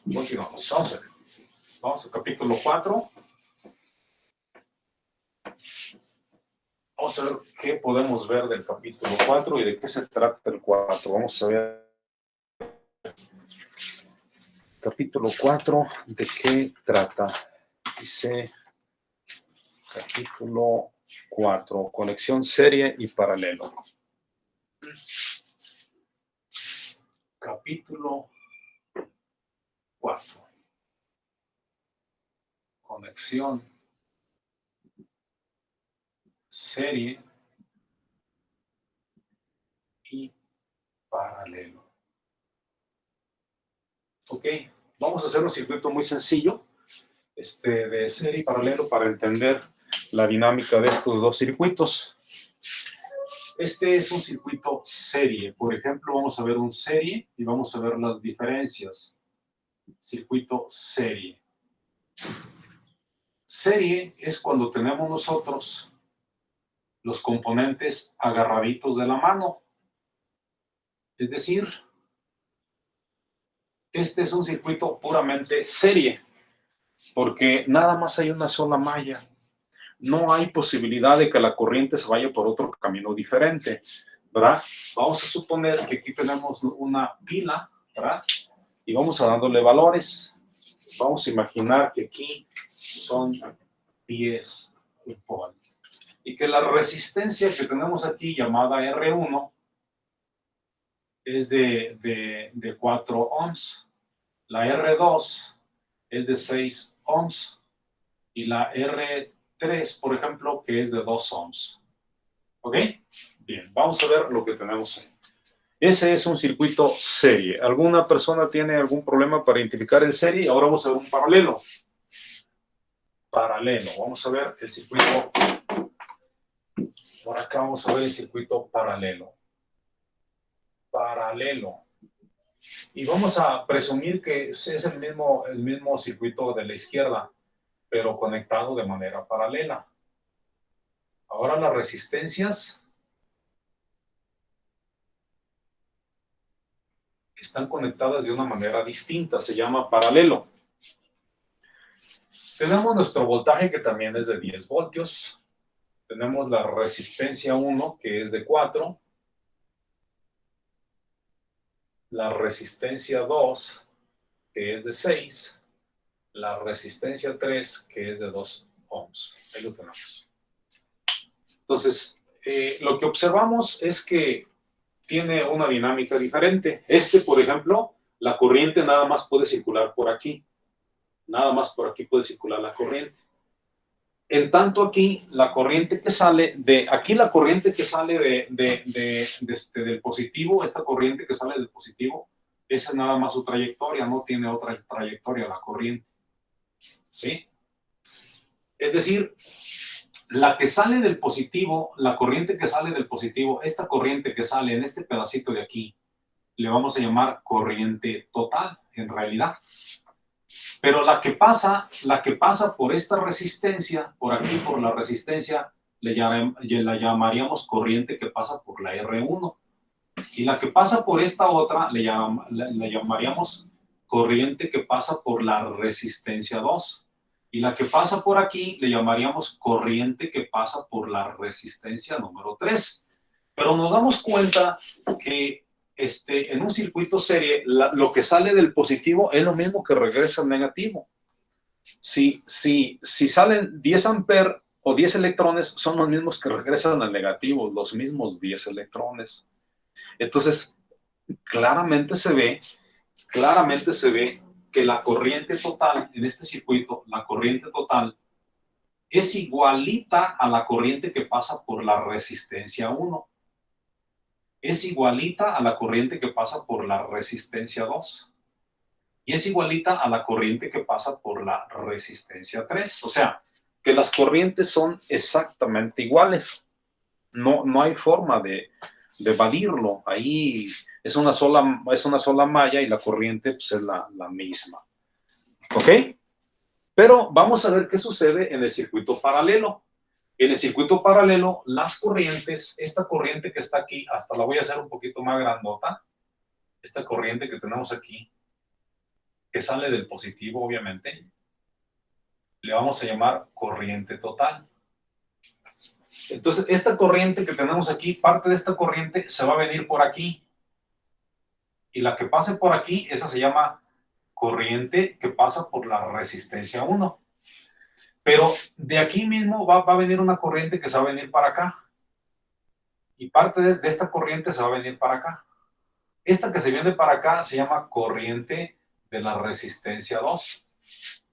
continuamos. Vamos al capítulo 4. Vamos a ver qué podemos ver del capítulo 4 y de qué se trata el 4. Vamos a ver. Capítulo 4, ¿de qué trata? Dice, capítulo 4, conexión serie y paralelo. Capítulo 4. Conexión serie y paralelo. Ok, vamos a hacer un circuito muy sencillo de serie y paralelo para entender la dinámica de estos dos circuitos. Este es un circuito serie. Por ejemplo, vamos a ver un serie y vamos a ver las diferencias. Circuito serie. Serie es cuando tenemos nosotros los componentes agarraditos de la mano. Es decir, este es un circuito puramente serie, porque nada más hay una sola malla. No hay posibilidad de que la corriente se vaya por otro camino diferente, ¿verdad? Vamos a suponer que aquí tenemos una pila, ¿verdad? Y vamos a dándole valores. Vamos a imaginar que aquí son 10 volt. Y que la resistencia que tenemos aquí, llamada R1, es de 4 ohms. La R2 es de 6 ohms. Y la R3, por ejemplo, que es de 2 ohms. ¿Ok? Bien, vamos a ver lo que tenemos ahí. Ese es un circuito serie. ¿Alguna persona tiene algún problema para identificar el serie? Ahora vamos a ver un paralelo. Paralelo. Vamos a ver el circuito. Por acá vamos a ver el circuito paralelo. Paralelo. Y vamos a presumir que es el mismo circuito de la izquierda, pero conectado de manera paralela. Ahora las resistencias están conectadas de una manera distinta, se llama paralelo. Tenemos nuestro voltaje que también es de 10 voltios. Tenemos la resistencia 1 que es de 4. La resistencia 2 que es de 6. La resistencia 3 que es de 2 ohms. Ahí lo tenemos. Entonces, lo que observamos es que tiene una dinámica diferente. Por ejemplo, la corriente nada más puede circular por aquí. Nada más por aquí puede circular la corriente. En tanto aquí, la corriente que sale de... Aquí la corriente que sale del positivo, esta corriente que sale del positivo, esa es nada más su trayectoria, no tiene otra trayectoria la corriente. ¿Sí? Es decir, la que sale del positivo, la corriente que sale del positivo, esta corriente que sale en este pedacito de aquí, le vamos a llamar corriente total, en realidad. Pero la que pasa por esta resistencia, por aquí, por la resistencia, la llamaríamos corriente que pasa por la R1. Y la que pasa por esta otra, la llamaríamos corriente que pasa por la resistencia 2. Y la que pasa por aquí, le llamaríamos corriente que pasa por la resistencia número 3. Pero nos damos cuenta que en un circuito serie, lo que sale del positivo es lo mismo que regresa al negativo. Si salen 10 amperes o 10 electrones, son los mismos que regresan al negativo, los mismos 10 electrones. Entonces, claramente se ve que la corriente total en este circuito, la corriente total, es igualita a la corriente que pasa por la resistencia 1. Es igualita a la corriente que pasa por la resistencia 2. Y es igualita a la corriente que pasa por la resistencia 3. O sea, que las corrientes son exactamente iguales. No hay forma de evadirlo. Ahí es una sola malla y la corriente pues, es la misma. ¿Ok? Pero vamos a ver qué sucede en el circuito paralelo. En el circuito paralelo, las corrientes, esta corriente que está aquí, hasta la voy a hacer un poquito más grandota, esta corriente que tenemos aquí, que sale del positivo, obviamente, le vamos a llamar corriente total. Entonces, esta corriente que tenemos aquí, parte de esta corriente se va a venir por aquí. Y la que pase por aquí, esa se llama corriente que pasa por la resistencia 1. Pero de aquí mismo va a venir una corriente que se va a venir para acá. Y parte de esta corriente se va a venir para acá. Esta que se viene para acá se llama corriente de la resistencia 2.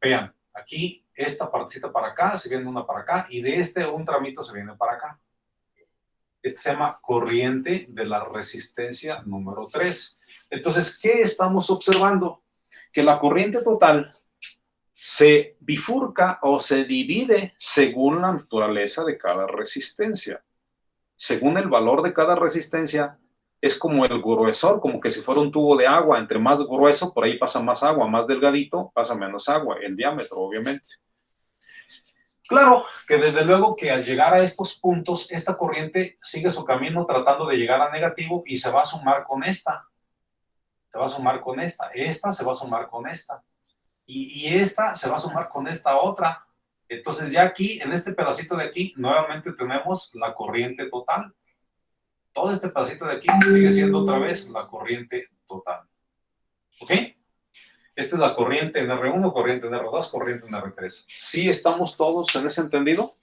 Vean, aquí esta partecita para acá, se viene una para acá, y de un tramito se viene para acá. Este se llama corriente de la resistencia número 3. Entonces, ¿qué estamos observando? Que la corriente total se bifurca o se divide según la naturaleza de cada resistencia. Según el valor de cada resistencia, es como el gruesor, como que si fuera un tubo de agua. Entre más grueso, por ahí pasa más agua, más delgadito, pasa menos agua, el diámetro, obviamente. Claro que desde luego que al llegar a estos puntos, esta corriente sigue su camino tratando de llegar a negativo y se va a sumar con esta. Se va a sumar con esta. Esta se va a sumar con esta. Y esta se va a sumar con esta otra. Entonces ya aquí, en este pedacito de aquí, nuevamente tenemos la corriente total. Todo este pedacito de aquí sigue siendo otra vez la corriente total. ¿Ok? Esta es la corriente en R1, corriente en R2, corriente en R3. ¿Sí estamos todos en ese entendido?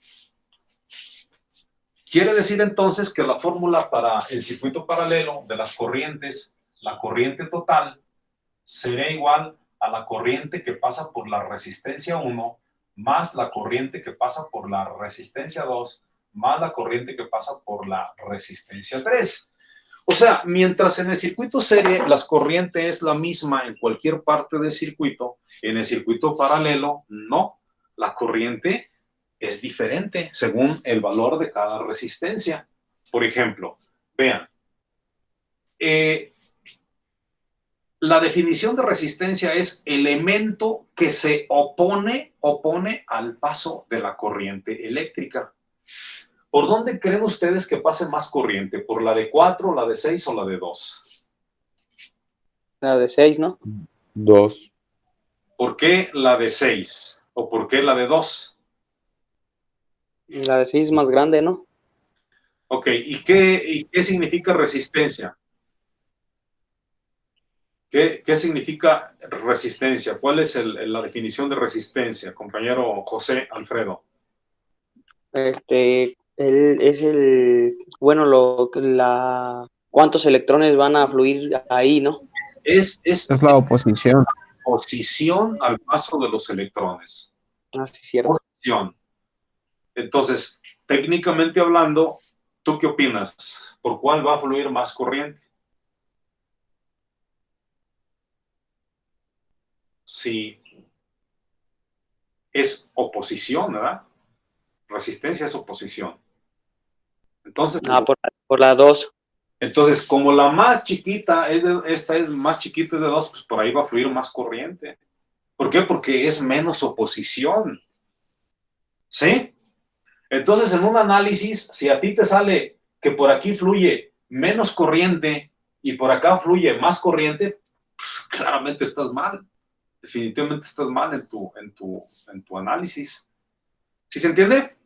Quiere decir entonces que la fórmula para el circuito paralelo de las corrientes, la corriente total, será igual a la corriente que pasa por la resistencia 1 más la corriente que pasa por la resistencia 2 más la corriente que pasa por la resistencia 3. O sea, mientras en el circuito serie la corriente es la misma en cualquier parte del circuito, en el circuito paralelo no, la corriente es diferente según el valor de cada resistencia. Por ejemplo, vean, la definición de resistencia es elemento que se opone al paso de la corriente eléctrica. ¿Por dónde creen ustedes que pase más corriente? ¿Por la de 4, la de 6 o la de 2? La de 6, ¿no? 2. ¿Por qué la de 6? ¿O por qué la de 2? La de 6 es más grande, ¿no? Ok, ¿y qué significa resistencia? ¿Qué significa resistencia? ¿Cuál es la definición de resistencia, compañero José Alfredo? Bueno, cuántos electrones van a fluir ahí, ¿no? Es Es la oposición. posición al paso de los electrones. Ah, sí, cierto. Posición. Entonces, técnicamente hablando, ¿tú qué opinas? ¿Por cuál va a fluir más corriente? Si es oposición, ¿verdad? Resistencia es oposición. Entonces, Por la 2. entonces, como la más chiquita, esta es más chiquita, es de 2, pues por ahí va a fluir más corriente. ¿Por qué? Porque es menos oposición. ¿Sí? Entonces, en un análisis, si a ti te sale que por aquí fluye menos corriente y por acá fluye más corriente, pues, claramente estás mal. Definitivamente estás mal en tu análisis. ¿Sí se entiende?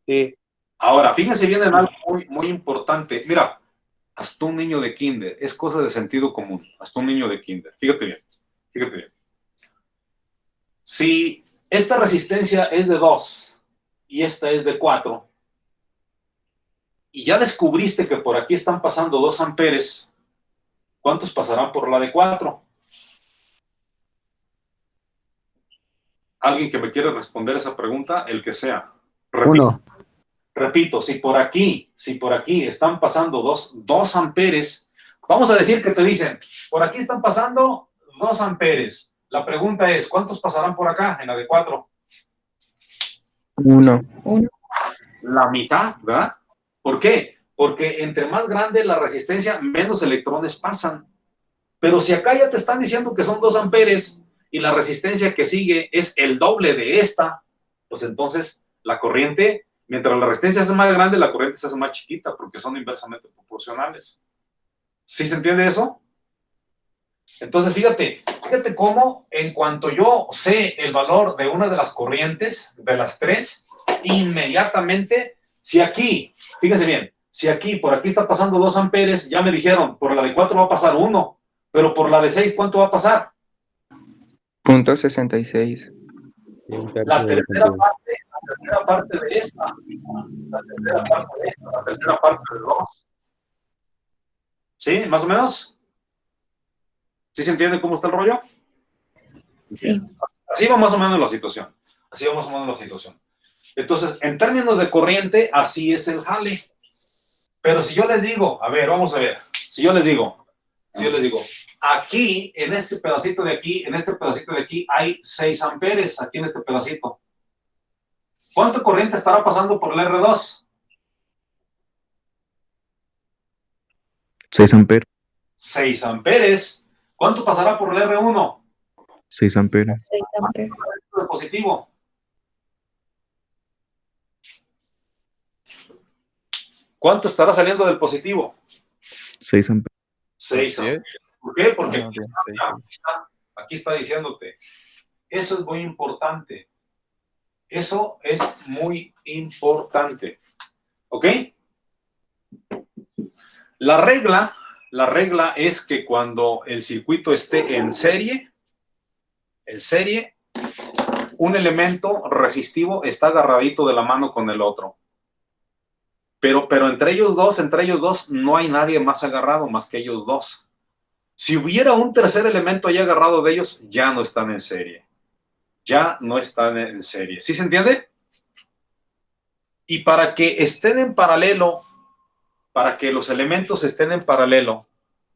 Sí. Ahora, fíjense bien en algo muy, muy importante. Mira, hasta un niño de kinder, es cosa de sentido común, hasta un niño de kinder. Fíjate bien, fíjate bien. Si esta resistencia es de 2 y esta es de 4, y ya descubriste que por aquí están pasando 2 amperes, ¿cuántos pasarán por la de 4? ¿Alguien que me quiera responder esa pregunta? El que sea. Repito, si por aquí están pasando 2 amperes, vamos a decir que te dicen, por aquí están pasando 2 amperes. La pregunta es, ¿cuántos pasarán por acá en la de 4? 1. La mitad, ¿verdad? ¿Por qué? Porque entre más grande la resistencia, menos electrones pasan. Pero si acá ya te están diciendo que son 2 amperes y la resistencia que sigue es el doble de esta, pues entonces la corriente, mientras la resistencia es más grande, la corriente se hace más chiquita porque son inversamente proporcionales. ¿Sí se entiende eso? Entonces, fíjate cómo en cuanto yo sé el valor de una de las corrientes, de las 3, inmediatamente, si aquí, fíjense bien, si aquí, por aquí está pasando 2 amperes, ya me dijeron, por la de 4 va a pasar 1, pero por la de 6, ¿cuánto va a pasar? .66. La tercera parte de esta, la tercera parte de 2. ¿Sí? ¿Más o menos? ¿Sí se entiende cómo está el rollo? Sí. Así va más o menos la situación. Así va más o menos la situación. Entonces, en términos de corriente, así es el jale. Pero si yo les digo, a ver, vamos a ver, si yo les digo, aquí, en este pedacito de aquí, hay 6 amperes, aquí en este pedacito. ¿Cuánta corriente estará pasando por el R2? 6 amperes. 6 amperes. ¿Cuánto pasará por el R1? 6 amperes. 6 amperes. El positivo. ¿Cuánto estará saliendo del positivo? 6 amperes. 6 amperes. ¿Por qué? Porque aquí está diciéndote. Eso es muy importante. Eso es muy importante. ¿Ok? La regla es que cuando el circuito esté en serie, un elemento resistivo está agarradito de la mano con el otro. Pero entre ellos dos, no hay nadie más agarrado más que ellos dos. Si hubiera un tercer elemento ahí agarrado de ellos, ya no están en serie. Ya no están en serie. ¿Sí se entiende? Y para que estén en paralelo, para que los elementos estén en paralelo,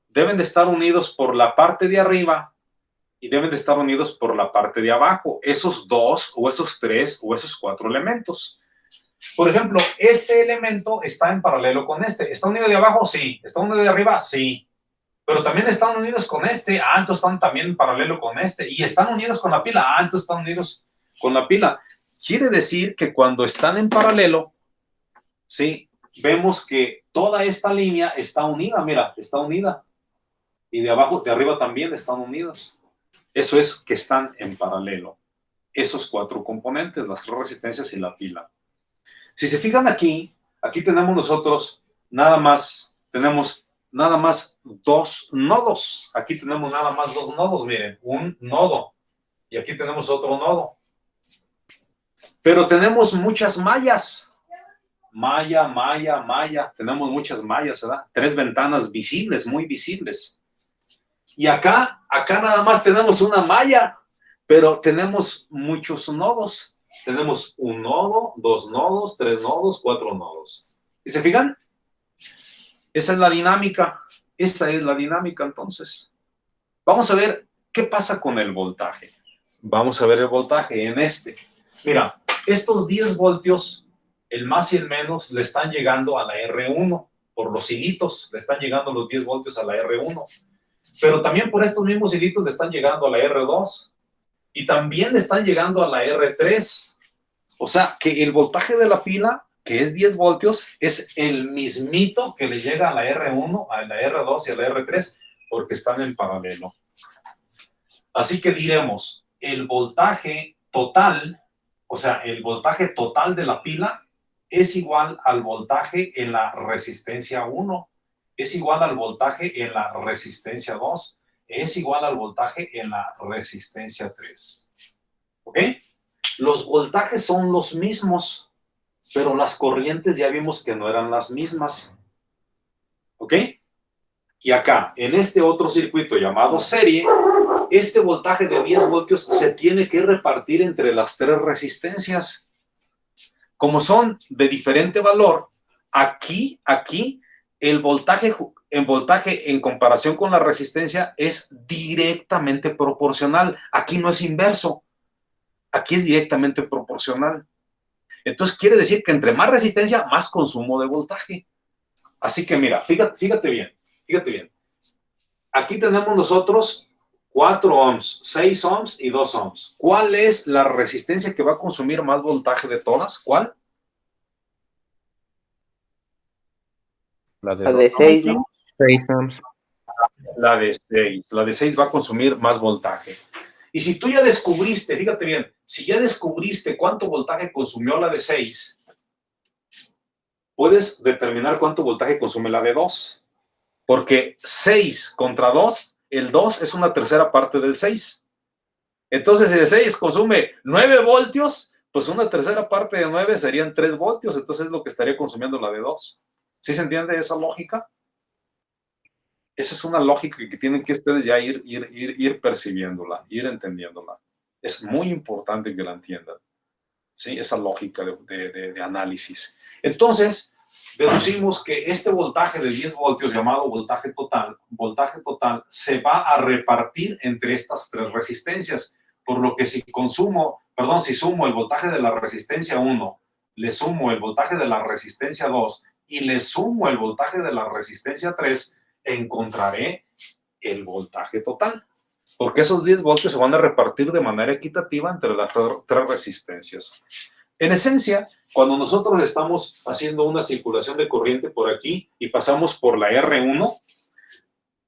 deben de estar unidos por la parte de arriba y deben de estar unidos por la parte de abajo. Esos 2 o esos 3 o esos 4 elementos. Por ejemplo, este elemento está en paralelo con este. ¿Está unido de abajo? Sí. ¿Está unido de arriba? Sí. Pero también están unidos con este. Ah, entonces están también en paralelo con este. Y están unidos con la pila. Ah, entonces están unidos con la pila. Quiere decir que cuando están en paralelo, ¿sí? Vemos que toda esta línea está unida, mira, está unida. Y de abajo, de arriba también están unidos. Eso es que están en paralelo. Esos cuatro componentes, las tres resistencias y la pila. Si se fijan aquí, aquí tenemos nosotros tenemos nada más dos nodos. Aquí tenemos nada más dos nodos, miren, un nodo. Y aquí tenemos otro nodo. Pero tenemos muchas mallas. Malla. Tenemos muchas mallas, ¿verdad? 3 ventanas visibles, muy visibles. Y acá nada más tenemos una malla, pero tenemos muchos nodos. Tenemos un nodo, 2 nodos, 3 nodos, 4 nodos. ¿Y se fijan? Esa es la dinámica. Esa es la dinámica, entonces. Vamos a ver qué pasa con el voltaje. Vamos a ver el voltaje en este. Mira, estos 10 voltios, el más y el menos, le están llegando a la R1. Por los hilitos, le están llegando los 10 voltios a la R1. Pero también por estos mismos hilitos le están llegando a la R2. Y también le están llegando a la R3. O sea, que el voltaje de la pila, que es 10 voltios, es el mismito que le llega a la R1, a la R2 y a la R3, porque están en paralelo. Así que diremos, el voltaje total, o sea, el voltaje total de la pila es igual al voltaje en la resistencia 1, es igual al voltaje en la resistencia 2, es igual al voltaje en la resistencia 3. ¿Ok? Los voltajes son los mismos, pero las corrientes ya vimos que no eran las mismas. ¿Ok? Y acá, en este otro circuito llamado serie, este voltaje de 10 voltios se tiene que repartir entre las 3 resistencias. Como son de diferente valor, aquí, el voltaje en comparación con la resistencia es directamente proporcional. Aquí no es inverso. Aquí es directamente proporcional. Entonces quiere decir que entre más resistencia, más consumo de voltaje. Así que mira, fíjate bien. Aquí tenemos nosotros 4 ohms, 6 ohms y 2 ohms. ¿Cuál es la resistencia que va a consumir más voltaje de todas? ¿Cuál? La de 6, ¿no? 6 ohms. La de 6. La de 6 va a consumir más voltaje. Y si tú ya descubriste, fíjate bien, si ya descubriste cuánto voltaje consumió la de 6, puedes determinar cuánto voltaje consume la de 2. Porque 6 contra 2, el 2 es una tercera parte del 6. Entonces, si de 6 consume 9 voltios, pues una tercera parte de 9 serían 3 voltios. Entonces es lo que estaría consumiendo la de 2. ¿Sí se entiende esa lógica? Esa es una lógica que tienen que ustedes ya ir percibiéndola, ir entendiéndola. Es muy importante que la entiendan, ¿sí? Esa lógica de análisis. Entonces, deducimos que este voltaje de 10 voltios llamado voltaje total, se va a repartir entre estas 3 resistencias, por lo que si sumo el voltaje de la resistencia 1, le sumo el voltaje de la resistencia 2 y le sumo el voltaje de la resistencia 3, encontraré el voltaje total, porque esos 10 voltios se van a repartir de manera equitativa entre las 3 resistencias. En esencia, cuando nosotros estamos haciendo una circulación de corriente por aquí y pasamos por la R1,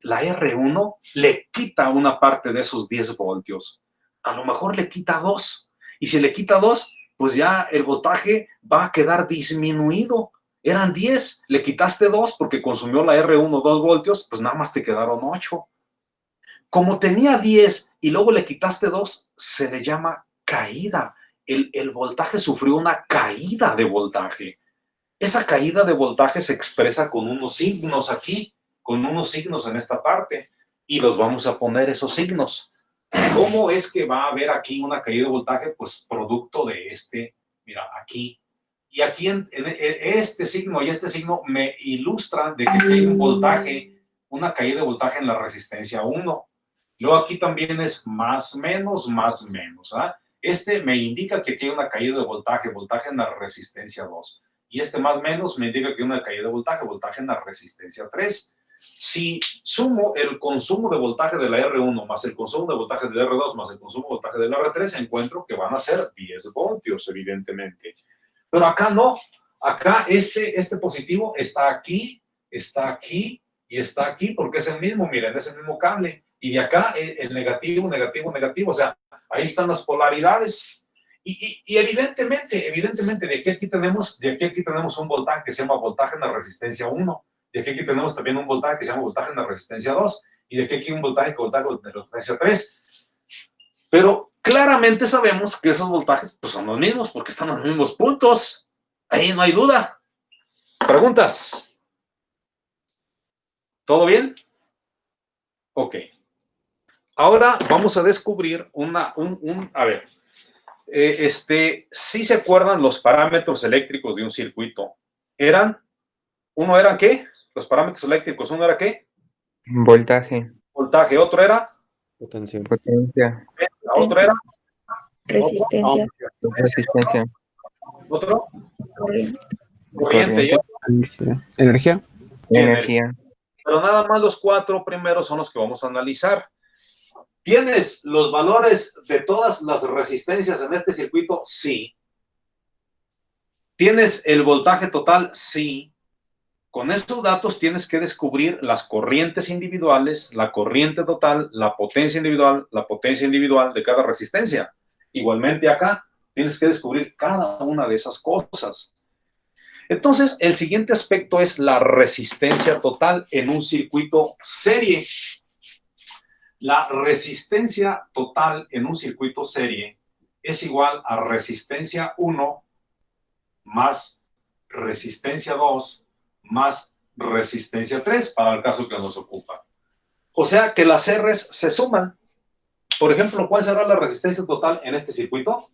la R1 le quita una parte de esos 10 voltios. A lo mejor le quita 2. Y si le quita 2, pues ya el voltaje va a quedar disminuido. Eran 10, le quitaste 2 porque consumió la R1 2 voltios, pues nada más te quedaron 8. Como tenía 10 y luego le quitaste 2, se le llama caída. El voltaje sufrió una caída de voltaje. Esa caída de voltaje se expresa con unos signos aquí, con unos signos en esta parte, y los vamos a poner esos signos. ¿Cómo es que va a haber aquí una caída de voltaje? Pues producto de este, mira, aquí. Y aquí en este signo y este signo me ilustran de que hay un voltaje, una caída de voltaje en la resistencia 1. Luego aquí también es más, menos, ¿ah? Este me indica que aquí hay una caída de voltaje en la resistencia 2. Y este más, menos me indica que hay una caída de voltaje en la resistencia 3. Si sumo el consumo de voltaje de la R1 más el consumo de voltaje del R2 más el consumo de voltaje del R3, encuentro que van a ser 10 voltios, evidentemente. Pero acá no. Acá este positivo está aquí y está aquí, porque es el mismo, miren, es el mismo cable. Y de acá el negativo, negativo, negativo. O sea, ahí están las polaridades. Y evidentemente, de aquí tenemos un voltaje que se llama voltaje en la resistencia 1. De aquí tenemos también un voltaje que se llama voltaje en la resistencia 2. Y de aquí un voltaje en la resistencia 3. Pero claramente sabemos que esos voltajes pues, son los mismos, porque están en los mismos puntos. Ahí no hay duda. ¿Preguntas? ¿Todo bien? Ok. Ahora vamos a descubrir a ver, ¿sí se acuerdan los parámetros eléctricos de un circuito? Uno era ¿qué? Los parámetros eléctricos, uno era ¿qué? Voltaje, Voltaje, otro era, Potencia. potencia, otro era, Resistencia, resistencia, otro, corriente. corriente, y otro, Energía. energía. pero nada más los 4 primeros son los que vamos a analizar. ¿Tienes los valores de todas las resistencias en este circuito? Sí. ¿Tienes el voltaje total? Sí. Con estos datos tienes que descubrir las corrientes individuales, la corriente total, la potencia individual de cada resistencia. Igualmente acá tienes que descubrir cada una de esas cosas. Entonces, el siguiente aspecto es la resistencia total en un circuito serie. La resistencia total en un circuito serie es igual a resistencia 1 más resistencia 2 más resistencia 3 para el caso que nos ocupa. O sea que las R's se suman. Por ejemplo, ¿cuál será la resistencia total en este circuito?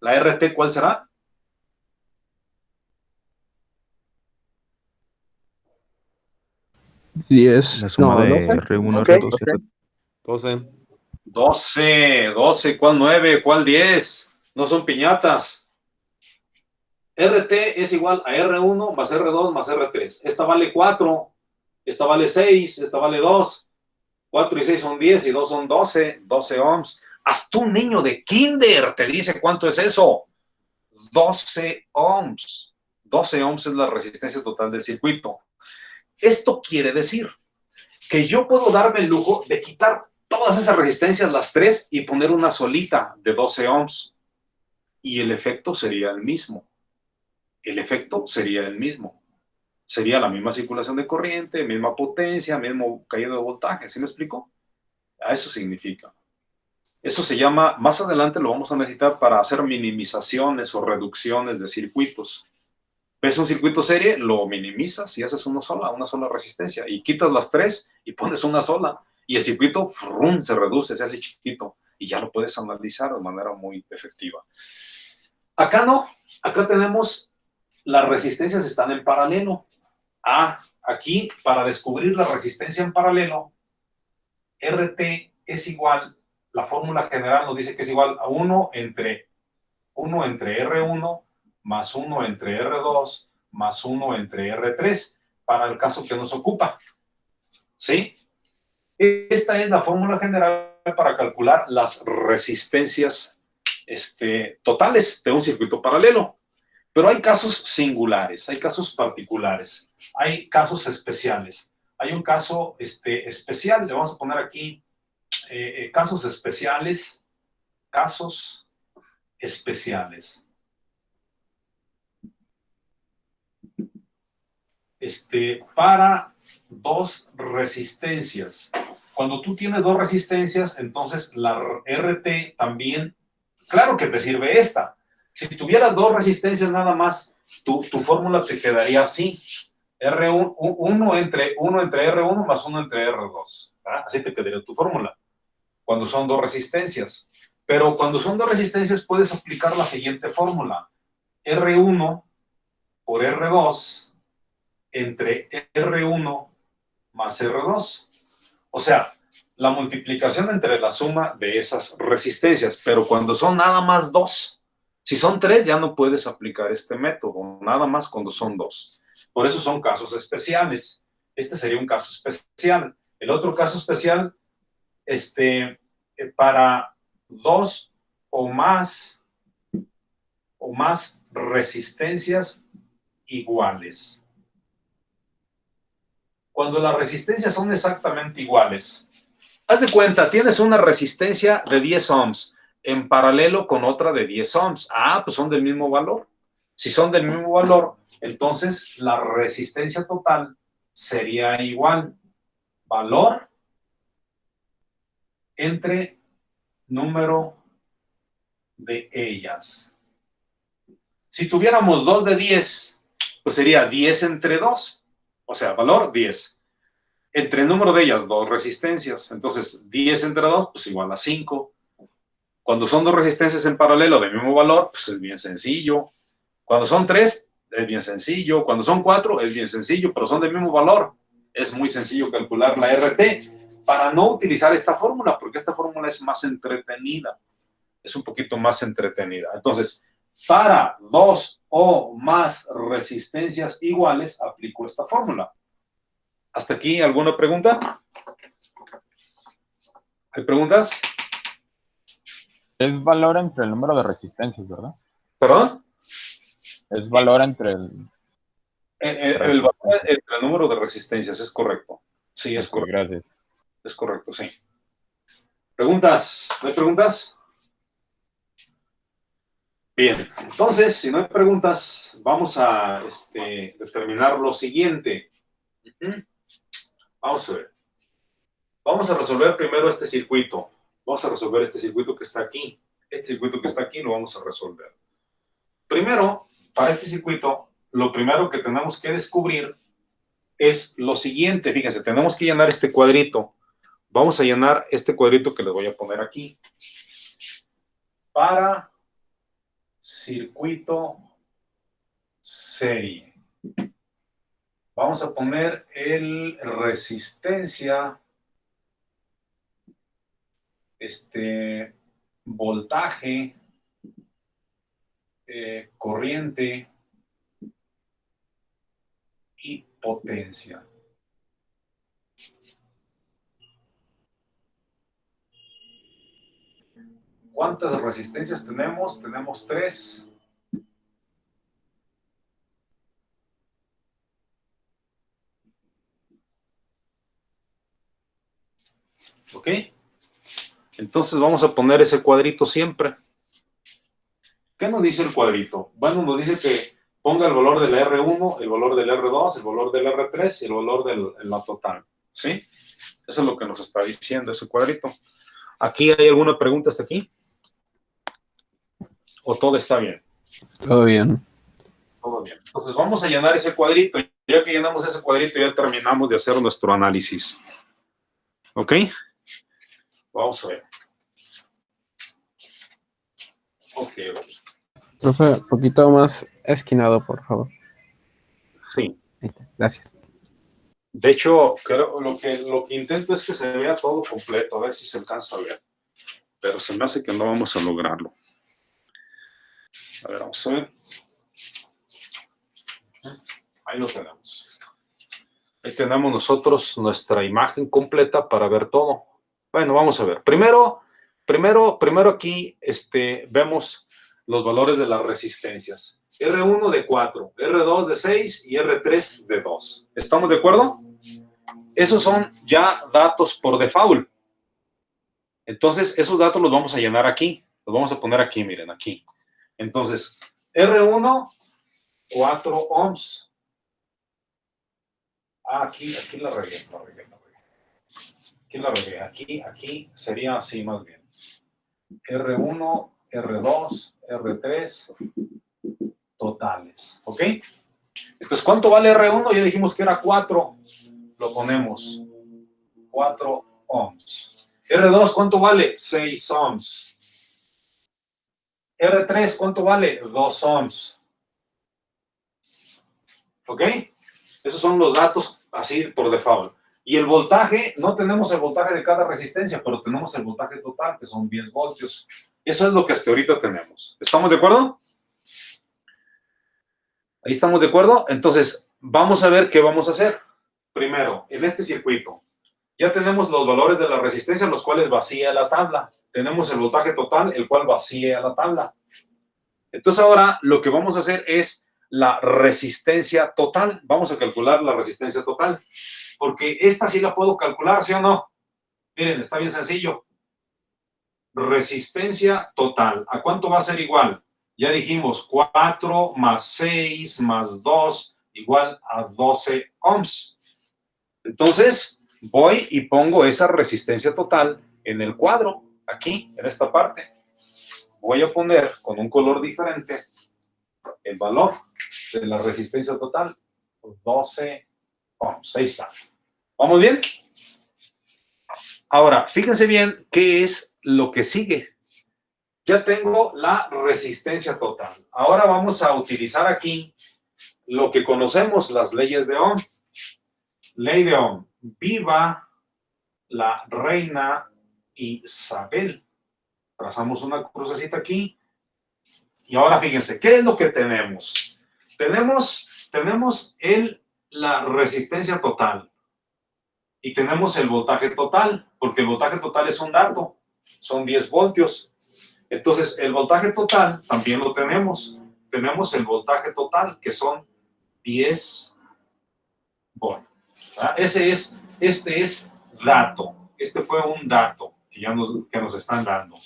La RT, ¿cuál será? La suma de 12. R1, Ok, R2 ok. 12, ¿cuál 9? ¿Cuál 10? No son piñatas. RT es igual a R1 más R2 más R3. Esta vale 4, esta vale 6, esta vale 2. 4 y 6 son 10 y 2 son 12 ohms. Hasta un niño de kinder te dice cuánto es eso. 12 ohms. 12 ohms es la resistencia total del circuito. Esto quiere decir que yo puedo darme el lujo de quitar todas esas resistencias, las 3, y poner una solita de 12 ohms. Y el efecto sería el mismo. Sería la misma circulación de corriente, misma potencia, mismo caído de voltaje. ¿Sí me explico? A eso significa. Eso se llama, más adelante lo vamos a necesitar para hacer minimizaciones o reducciones de circuitos. ¿Ves un circuito serie? Lo minimizas y haces una sola resistencia. Y quitas las 3 y pones una sola. Y el circuito ¡frum! Se reduce, se hace chiquito. Y ya lo puedes analizar de manera muy efectiva. Acá no. Acá tenemos, las resistencias están en paralelo. Aquí, para descubrir la resistencia en paralelo, RT es igual, la fórmula general nos dice que es igual a 1 entre R1 más 1 entre R2 más 1 entre R3 para el caso que nos ocupa. ¿Sí? Esta es la fórmula general para calcular las resistencias totales de un circuito paralelo. Pero hay casos singulares, hay casos particulares, hay casos especiales. Hay un caso especial, le vamos a poner aquí casos especiales, para 2 resistencias. Cuando tú tienes 2 resistencias, entonces la RT también, claro que te sirve esta. Si tuvieras 2 resistencias nada más, tu fórmula te quedaría así. R1, 1 entre R1 más 1 entre R2. ¿Verdad? Así te quedaría tu fórmula. Cuando son 2 resistencias. Pero cuando son 2 resistencias puedes aplicar la siguiente fórmula. R1 por R2 entre R1 más R2. O sea, la multiplicación entre la suma de esas resistencias. Pero cuando son nada más 2. Si son 3 ya no puedes aplicar este método. Nada más cuando son 2. Por eso son casos especiales. Este sería un caso especial. El otro caso especial, para 2 o más resistencias iguales. Cuando las resistencias son exactamente iguales, haz de cuenta, tienes una resistencia de 10 ohms en paralelo con otra de 10 ohms. Ah, pues son del mismo valor. Si son del mismo valor, entonces la resistencia total sería igual. Valor entre número de ellas. Si tuviéramos 2 de 10, pues sería 10 entre 2. O sea, valor 10. Entre el número de ellas, 2 resistencias. Entonces, 10 entre 2, pues igual a 5. Cuando son 2 resistencias en paralelo de mismo valor, pues es bien sencillo. Cuando son 3, es bien sencillo. Cuando son 4, es bien sencillo, pero son del mismo valor. Es muy sencillo calcular la RT para no utilizar esta fórmula, porque esta fórmula es más entretenida. Es un poquito más entretenida. Entonces, para 2 o más resistencias iguales, aplico esta fórmula. ¿Hasta aquí alguna pregunta? ¿Hay preguntas? Es valor entre el número de resistencias, ¿verdad? ¿Perdón? Es valor entre el... El valor entre el número de resistencias, es correcto. Sí, es correcto. Gracias. Es correcto, sí. ¿Preguntas? ¿No hay preguntas? Bien, entonces, si no hay preguntas, vamos a determinar lo siguiente. Vamos a ver. Vamos a resolver primero este circuito. Vamos a resolver este circuito que está aquí. Este circuito que está aquí lo vamos a resolver. Primero, para este circuito, lo primero que tenemos que descubrir es lo siguiente. Fíjense, tenemos que llenar este cuadrito. Vamos a llenar este cuadrito que les voy a poner aquí. Para circuito serie. Vamos a poner el resistencia, voltaje, corriente y potencia. ¿Cuántas resistencias tenemos? Tenemos 3. ¿Ok? Entonces vamos a poner ese cuadrito siempre. ¿Qué nos dice el cuadrito? Bueno, nos dice que ponga el valor del R1, el valor del R2, el valor del R3 y el valor de la total. ¿Sí? Eso es lo que nos está diciendo ese cuadrito. ¿Aquí hay alguna pregunta hasta aquí? ¿O todo está bien? Todo bien. Todo bien. Entonces vamos a llenar ese cuadrito. Ya que llenamos ese cuadrito, ya terminamos de hacer nuestro análisis. ¿Ok? Vamos a ver. Ok. Profe, un poquito más esquinado, por favor. Sí. Ahí está. Gracias. De hecho, creo, lo que intento es que se vea todo completo, a ver si se alcanza a ver. Pero se me hace que no vamos a lograrlo. A ver, vamos a ver. Ahí lo tenemos. Ahí tenemos nosotros nuestra imagen completa para ver todo. Bueno, vamos a ver. Primero aquí vemos los valores de las resistencias. R1 de 4, R2 de 6 y R3 de 2. ¿Estamos de acuerdo? Esos son ya datos por default. Entonces, esos datos los vamos a llenar aquí. Los vamos a poner aquí, miren, aquí. Entonces, R1, 4 ohms. Ah, aquí la regué. Aquí la regué. Aquí sería así más bien. R1, R2, R3, totales. ¿Ok? Entonces, ¿cuánto vale R1? Ya dijimos que era 4. Lo ponemos. 4 ohms. R2, ¿cuánto vale? 6 ohms. R3, ¿cuánto vale? 2 ohms. ¿Ok? Esos son los datos así por default. Y el voltaje, no tenemos el voltaje de cada resistencia, pero tenemos el voltaje total, que son 10 voltios. Eso es lo que hasta ahorita tenemos. ¿Estamos de acuerdo? Ahí estamos de acuerdo. Entonces, vamos a ver qué vamos a hacer. primero, en este circuito, ya tenemos los valores de la resistencia, los cuales vacía la tabla. Tenemos el voltaje total, el cual vacía la tabla. Entonces ahora lo que vamos a hacer es la resistencia total. Vamos a calcular la resistencia total, porque esta sí la puedo calcular, ¿sí o no? Miren, está bien sencillo. Resistencia total. ¿A cuánto va a ser igual? Ya dijimos 4 más 6 más 2 igual a 12 ohms. Entonces voy y pongo esa resistencia total en el cuadro, aquí, en esta parte. Voy a poner con un color diferente el valor de la resistencia total, 12 ohms. Ahí está. ¿Vamos bien? Ahora, fíjense bien qué es lo que sigue. Ya tengo la resistencia total. Ahora vamos a utilizar aquí lo que conocemos, las leyes de Ohm. Ley de Ohm. Viva la reina Isabel. Trazamos una crucecita aquí. Y ahora fíjense, ¿qué es lo que tenemos? Tenemos la resistencia total. Y tenemos el voltaje total, porque el voltaje total es un dato. Son 10 voltios. Entonces, el voltaje total también lo tenemos. Tenemos el voltaje total, que son 10 voltios. Este es dato. Este fue un dato que nos están dando.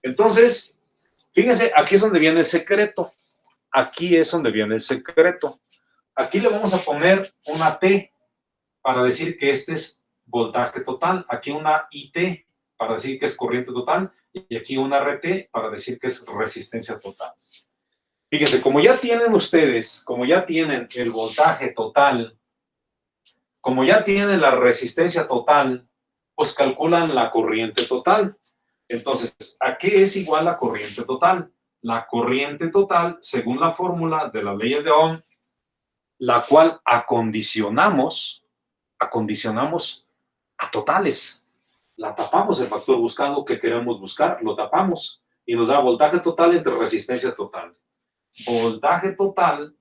Entonces, fíjense, aquí es donde viene el secreto. Aquí es donde viene el secreto. Aquí le vamos a poner una T para decir que este es voltaje total. Aquí una IT para decir que es corriente total. Y aquí una RT para decir que es resistencia total. Fíjense, como ya tienen ustedes, como ya tienen el voltaje total, como ya tienen la resistencia total, pues calculan la corriente total. Entonces, ¿a qué es igual la corriente total? La corriente total, según la fórmula de las leyes de Ohm, la cual acondicionamos a totales. La tapamos, el factor buscado que queremos buscar, lo tapamos y nos da voltaje total entre resistencia total. Voltaje total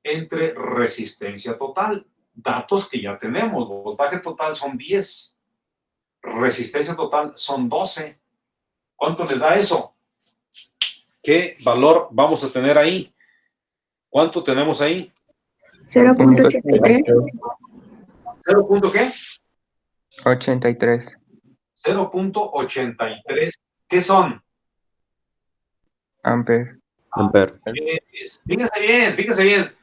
entre resistencia total. Datos que ya tenemos. Voltaje total son 10. Resistencia total son 12. ¿Cuánto les da eso? ¿Qué valor vamos a tener ahí? ¿Cuánto tenemos ahí? 0.83. ¿0. qué? 83. 0.83. ¿Qué son? Amper. Amper. Fíjense bien.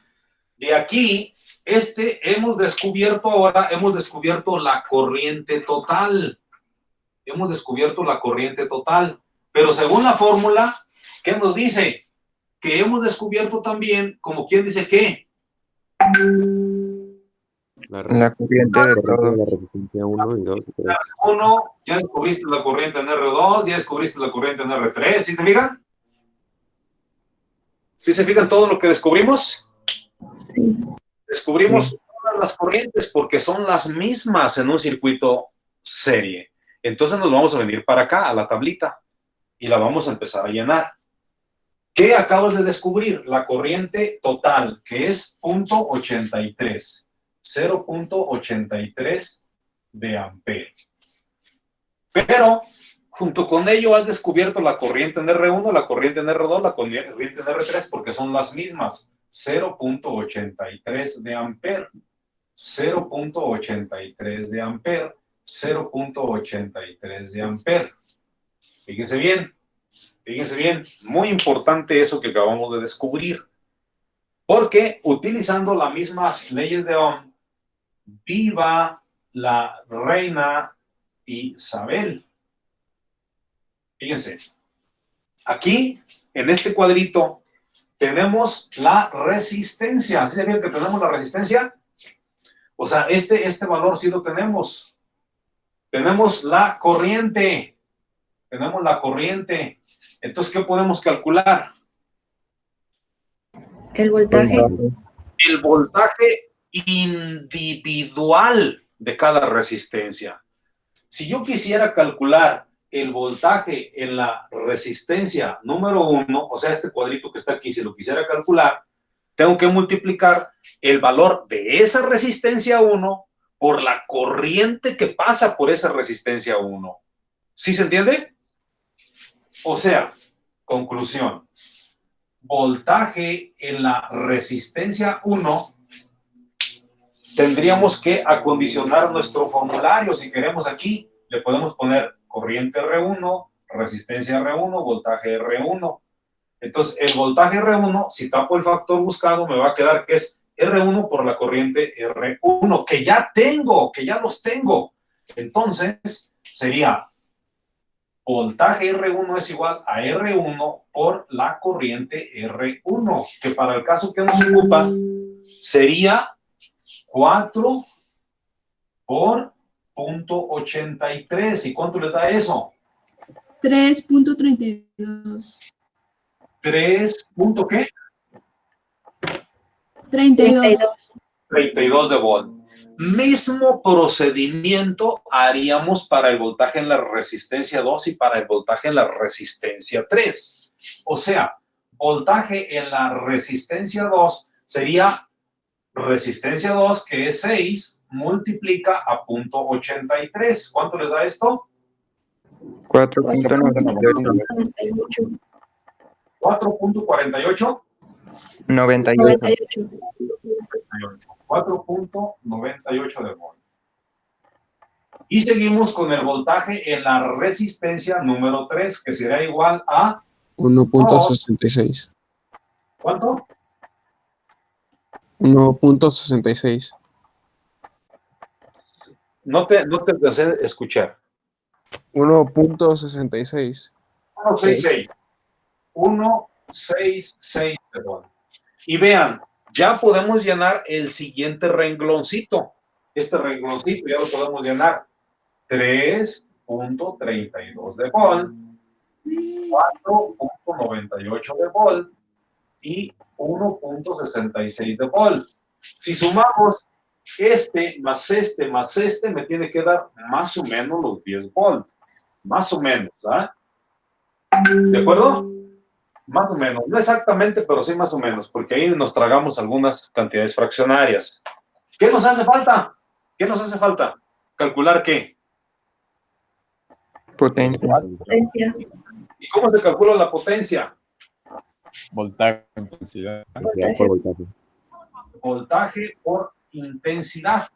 De aquí, hemos descubierto la corriente total. Hemos descubierto la corriente total. Pero según la fórmula, ¿qué nos dice? Que hemos descubierto también, como quien dice qué. La corriente de todo. La resistencia 1 y 2 y 3. 1, ya descubriste la corriente en R2, ya descubriste la corriente en R3, ¿sí te fijan? ¿Sí se fijan todo lo que descubrimos? Sí. Descubrimos todas las corrientes porque son las mismas en un circuito serie. Entonces nos vamos a venir para acá, a la tablita, y la vamos a empezar a llenar. ¿Qué acabas de descubrir? La corriente total, que es 0.83. 0.83 de ampere. Pero, junto con ello, has descubierto la corriente en R1, la corriente en R2, la corriente en R3, porque son las mismas. 0.83 de ampere. 0.83 de ampere. 0.83 de ampere. Fíjense bien. Muy importante eso que acabamos de descubrir. Porque, utilizando las mismas leyes de Ohm, viva la reina Isabel. Fíjense, aquí en este cuadrito tenemos la resistencia. ¿Sí se fijan que tenemos la resistencia? O sea, este valor sí lo tenemos. Tenemos la corriente. Entonces, ¿qué podemos calcular? El voltaje. El voltaje individual de cada resistencia. Si yo quisiera calcular el voltaje en la resistencia número 1, o sea, este cuadrito que está aquí, si lo quisiera calcular, tengo que multiplicar el valor de esa resistencia 1 por la corriente que pasa por esa resistencia 1. ¿Sí se entiende? O sea, conclusión. Voltaje en la resistencia 1, tendríamos que acondicionar nuestro formulario. Si queremos aquí, le podemos poner corriente R1, resistencia R1, voltaje R1. Entonces, el voltaje R1, si tapo el factor buscado, me va a quedar que es R1 por la corriente R1, que ya tengo, que ya los tengo. Entonces, sería voltaje R1 es igual a R1 por la corriente R1, que para el caso que nos ocupa sería 4 por 0.83. ¿Y cuánto les da eso? 3.32. 3. ¿Qué? 32. 32 de volt. Mismo procedimiento haríamos para el voltaje en la resistencia 2 y para el voltaje en la resistencia 3. O sea, voltaje en la resistencia 2 sería resistencia 2, que es 6, multiplica a 0.83. ¿Cuánto les da esto? 4.98. 4.48. 98. 4.98 de volt. Y seguimos con el voltaje en la resistencia número 3, que será igual a 1.66. ¿cuánto? 1.66. No te hace escuchar. 1.66. 1.66. 1.66 de volt. Y vean, ya podemos llenar el siguiente rengloncito. Este rengloncito ya lo podemos llenar. 3.32 de volt, 4.98 de volt y 1.66 de volt. Si sumamos este, me tiene que dar más o menos los 10 volt. Más o menos, ¿ah? ¿De acuerdo? Más o menos, no exactamente, pero sí más o menos, porque ahí nos tragamos algunas cantidades fraccionarias. ¿Qué nos hace falta? ¿Qué nos hace falta? ¿Calcular qué? Potencia. Potencia. ¿Y cómo se calcula la potencia? Voltaje, intensidad. Cantidad por voltaje. Voltaje por intensidad.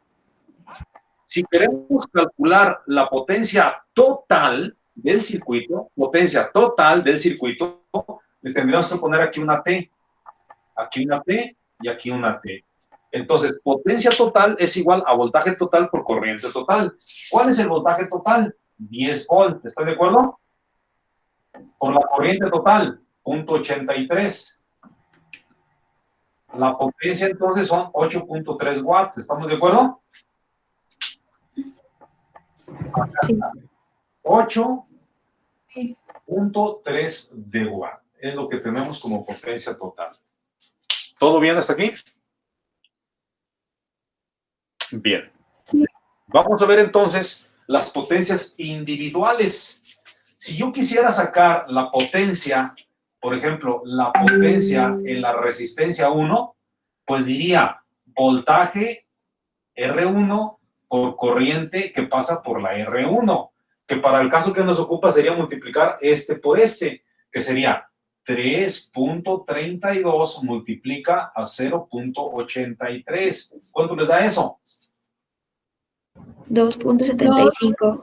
Si queremos calcular la potencia total del circuito, le tendríamos que poner aquí una T y aquí una T. Entonces, potencia total es igual a voltaje total por corriente total. ¿Cuál es el voltaje total? 10 volt, ¿están de acuerdo? Por la corriente total, 0.83. La potencia entonces son 8.3 watts, ¿estamos de acuerdo? Sí. 8.3 de watt es lo que tenemos como potencia total. ¿Todo bien hasta aquí? Bien. Vamos a ver entonces las potencias individuales. Si yo quisiera sacar la potencia, por ejemplo, la potencia en la resistencia 1, pues diría voltaje R1 por corriente que pasa por la R1, que para el caso que nos ocupa sería multiplicar este por este, que sería 3.32 multiplica a 0.83. ¿Cuánto les da eso? 2.75.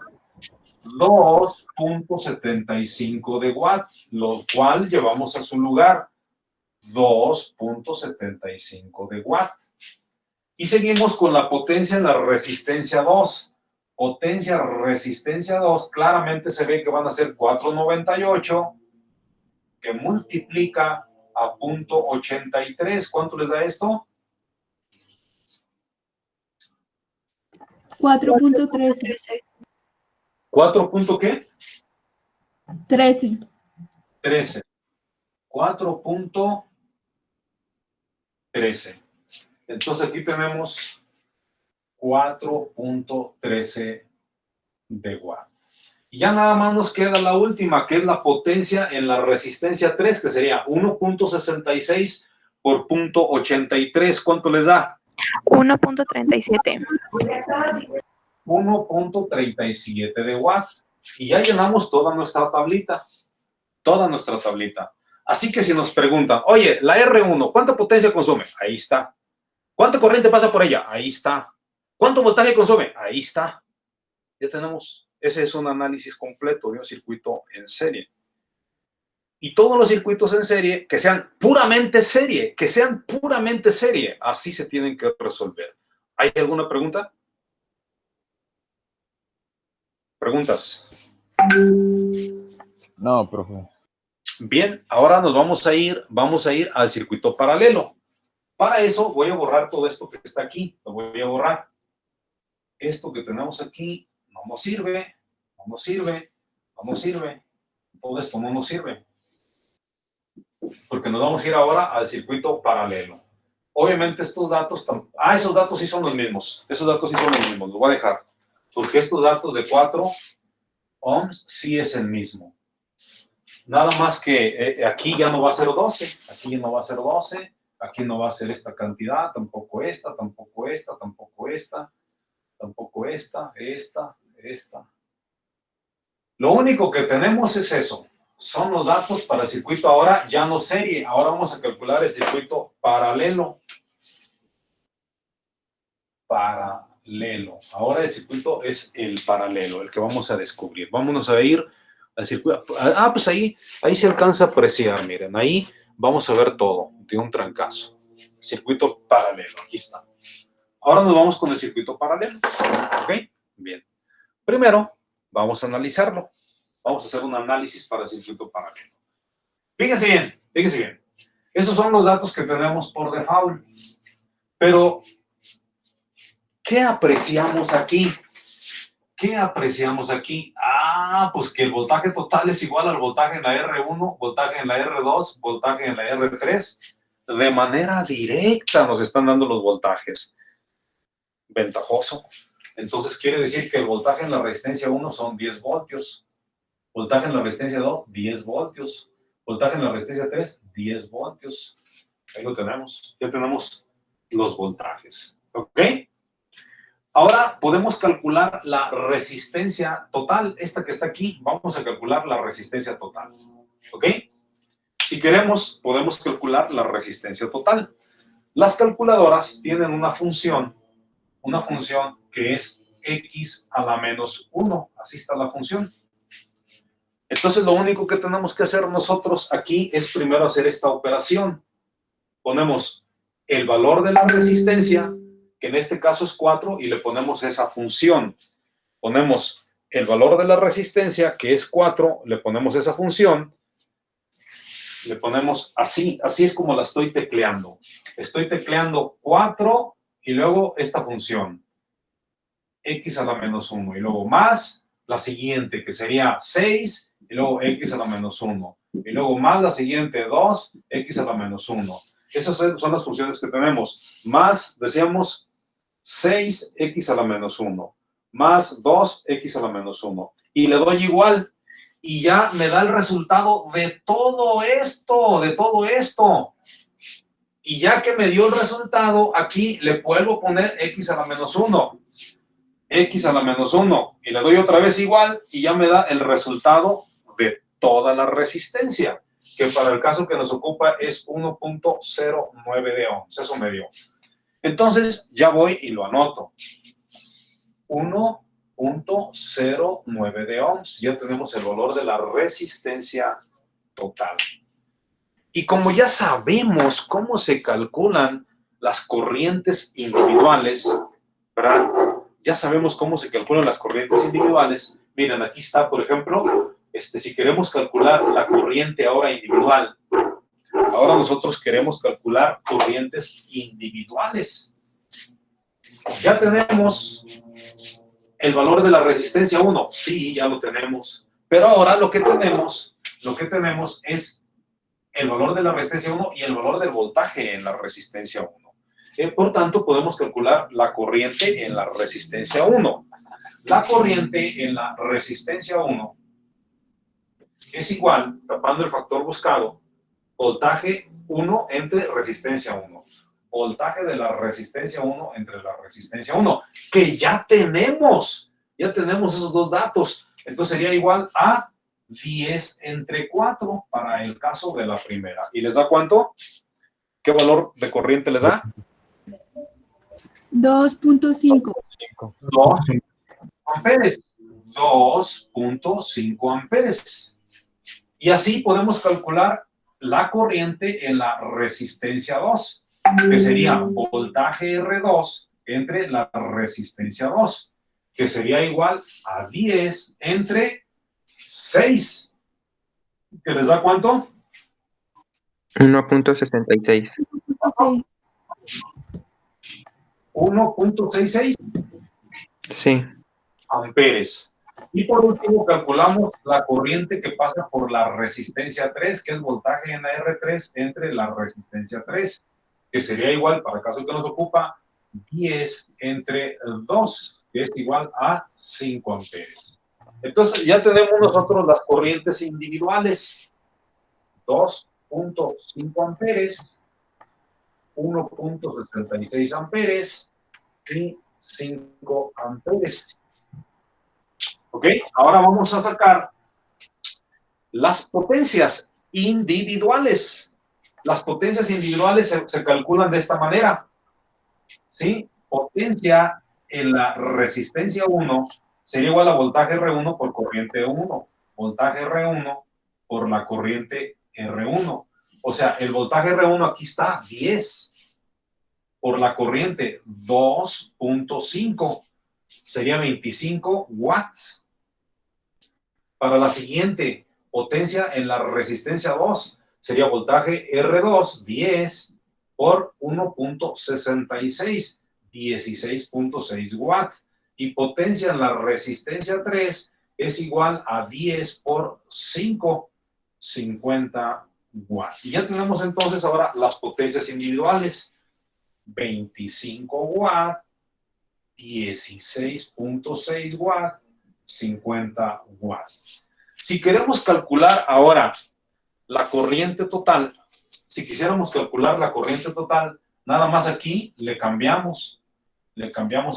2.75 de watts, lo cual llevamos a su lugar. 2.75 de watts. Y seguimos con la potencia en la resistencia 2. Potencia resistencia 2, claramente se ve que van a ser 4.98, que multiplica a 0.83. ¿Cuánto les da esto? 4.13. ¿4 qué? 13. 13. 4.13. Entonces aquí tenemos 4.13 de watt. Y ya nada más nos queda la última, que es la potencia en la resistencia 3, que sería 1.66 por 0.83. ¿Cuánto les da? 1.37. 1.37 de watts. Y ya llenamos toda nuestra tablita. Toda nuestra tablita. Así que si nos preguntan, oye, la R1, ¿cuánta potencia consume? Ahí está. ¿Cuánta corriente pasa por ella? Ahí está. ¿Cuánto voltaje consume? Ahí está. Ya tenemos. Ese es un análisis completo de un circuito en serie. Y todos los circuitos en serie que sean puramente serie, así se tienen que resolver. ¿Hay alguna pregunta? ¿Preguntas? No, profe. Bien, ahora nos vamos a ir al circuito paralelo. Para eso voy a borrar todo esto que está aquí. Lo voy a borrar. Esto que tenemos aquí no nos sirve, no nos sirve, no nos sirve. Todo esto no nos sirve. Porque nos vamos a ir ahora al circuito paralelo. Obviamente estos datos, esos datos sí son los mismos. Esos datos sí son los mismos. Los voy a dejar. Porque estos datos de 4 ohms sí es el mismo. Nada más que aquí ya no va a ser 12. Aquí ya no va a ser 12. Aquí no va a ser esta cantidad. Tampoco esta, tampoco esta, tampoco esta. Tampoco esta. Lo único que tenemos es eso. Son los datos para el circuito ahora ya no serie. Ahora vamos a calcular el circuito paralelo. Paralelo. Ahora el circuito es el paralelo, el que vamos a descubrir. Vámonos a ir al circuito. Pues ahí se alcanza a apreciar, miren. Ahí vamos a ver todo de un trancazo. Circuito paralelo, aquí está. Ahora nos vamos con el circuito paralelo. ¿Ok? Bien. Primero, vamos a analizarlo. Vamos a hacer un análisis para el circuito paralelo. Fíjense bien, fíjense bien. Esos son los datos que tenemos por default. Pero, ¿qué apreciamos aquí? ¿Qué apreciamos aquí? Pues que el voltaje total es igual al voltaje en la R1, voltaje en la R2, voltaje en la R3. De manera directa nos están dando los voltajes. Ventajoso. Entonces quiere decir que el voltaje en la resistencia 1 son 10 voltios. Voltaje en la resistencia 2, 10 voltios. Voltaje en la resistencia 3, 10 voltios. Ahí lo tenemos. Ya tenemos los voltajes. ¿Ok? Ahora podemos calcular la resistencia total. Esta que está aquí, vamos a calcular la resistencia total. ¿Ok? Si queremos, podemos calcular la resistencia total. Las calculadoras tienen una función que es x a la menos 1. Así está la función. Entonces, lo único que tenemos que hacer nosotros aquí es primero hacer esta operación. Ponemos el valor de la resistencia, que en este caso es 4, y le ponemos esa función. Ponemos el valor de la resistencia, que es 4, le ponemos esa función, le ponemos así es como la estoy tecleando. Estoy tecleando 4 y luego esta función, x a la menos 1, y luego más la siguiente, que sería 6, y luego x a la menos 1, y luego más la siguiente, 2, x a la menos 1. Esas son las funciones que tenemos. Más, decíamos, 6x a la menos 1, más 2x a la menos 1. Y le doy igual, y ya me da el resultado de todo esto, Y ya que me dio el resultado, aquí le vuelvo a poner x a la menos 1. X a la menos 1. Y le doy otra vez igual, y ya me da el resultado de toda la resistencia, que para el caso que nos ocupa es 1.09 de ohms. Eso me dio. Entonces, ya voy y lo anoto. 1.09 de ohms. Ya tenemos el valor de la resistencia total. Y como ya sabemos cómo se calculan las corrientes individuales, ¿verdad? Ya sabemos cómo se calculan las corrientes individuales. Miren, aquí está, por ejemplo, si queremos calcular la corriente ahora individual. Ahora nosotros queremos calcular corrientes individuales. Ya tenemos el valor de la resistencia 1. Sí, ya lo tenemos. Pero ahora lo que tenemos es el valor de la resistencia 1 y el valor del voltaje en la resistencia 1. Por tanto, podemos calcular la corriente en la resistencia 1. La corriente en la resistencia 1 es igual, tapando el factor buscado, voltaje 1 entre resistencia 1. voltaje de la resistencia 1 entre la resistencia 1, que ya tenemos esos dos datos. Entonces sería igual a 10 entre 4 para el caso de la primera. ¿Y les da cuánto? ¿Qué valor de corriente les da? 2.5. 2 amperes. 2.5 amperes. Y así podemos calcular la corriente en la resistencia 2, que sería voltaje R2 entre la resistencia 2, que sería igual a 10 entre 6. ¿Que les da cuánto? 1.66. 1.66 Sí. amperes. Y por último calculamos la corriente que pasa por la resistencia 3, que es voltaje en la R3 entre la resistencia 3, que sería igual, para el caso que nos ocupa, 10 entre 2, que es igual a 5 amperes. Entonces ya tenemos nosotros las corrientes individuales. 2.5 amperes, 1.66 amperes y 5 amperes. ¿Ok? Ahora vamos a sacar las potencias individuales. Las potencias individuales se calculan de esta manera. ¿Sí? Potencia en la resistencia 1 sería igual a voltaje R1 por corriente 1. Voltaje R1 por la corriente R1. O sea, el voltaje R1 aquí está 10 por la corriente 2.5. Sería 25 watts. Para la siguiente, potencia en la resistencia 2 sería voltaje R2, 10 por 1.66, 16.6 watts. Y potencia en la resistencia 3 es igual a 10 por 5, 50 watts. Y ya tenemos entonces ahora las potencias individuales. 25 watts, 16.6 watts, 50 watts. Si queremos calcular ahora la corriente total, si quisiéramos calcular la corriente total, nada más aquí le cambiamos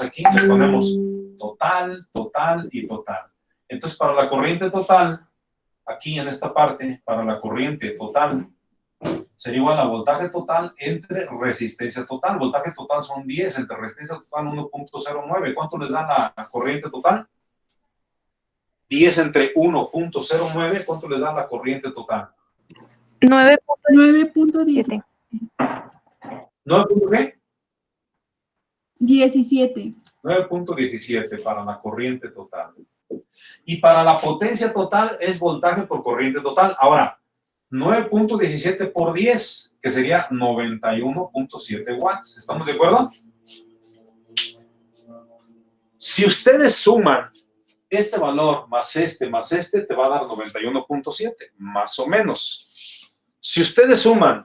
aquí, le ponemos total, total y total. Entonces, para la corriente total, aquí en esta parte, para la corriente total, sería igual a voltaje total entre resistencia total. Voltaje total son 10, entre resistencia total 1.09. ¿Cuánto les da la corriente total? 10 entre 1.09, ¿cuánto les da la corriente total? 9.17. ¿9.17? ¿Qué? 17. 9.17 para la corriente total. Y para la potencia total es voltaje por corriente total. Ahora, 9.17 por 10, que sería 91.7 watts. ¿Estamos de acuerdo? Si ustedes suman este valor más este, te va a dar 91.7, más o menos. Si ustedes suman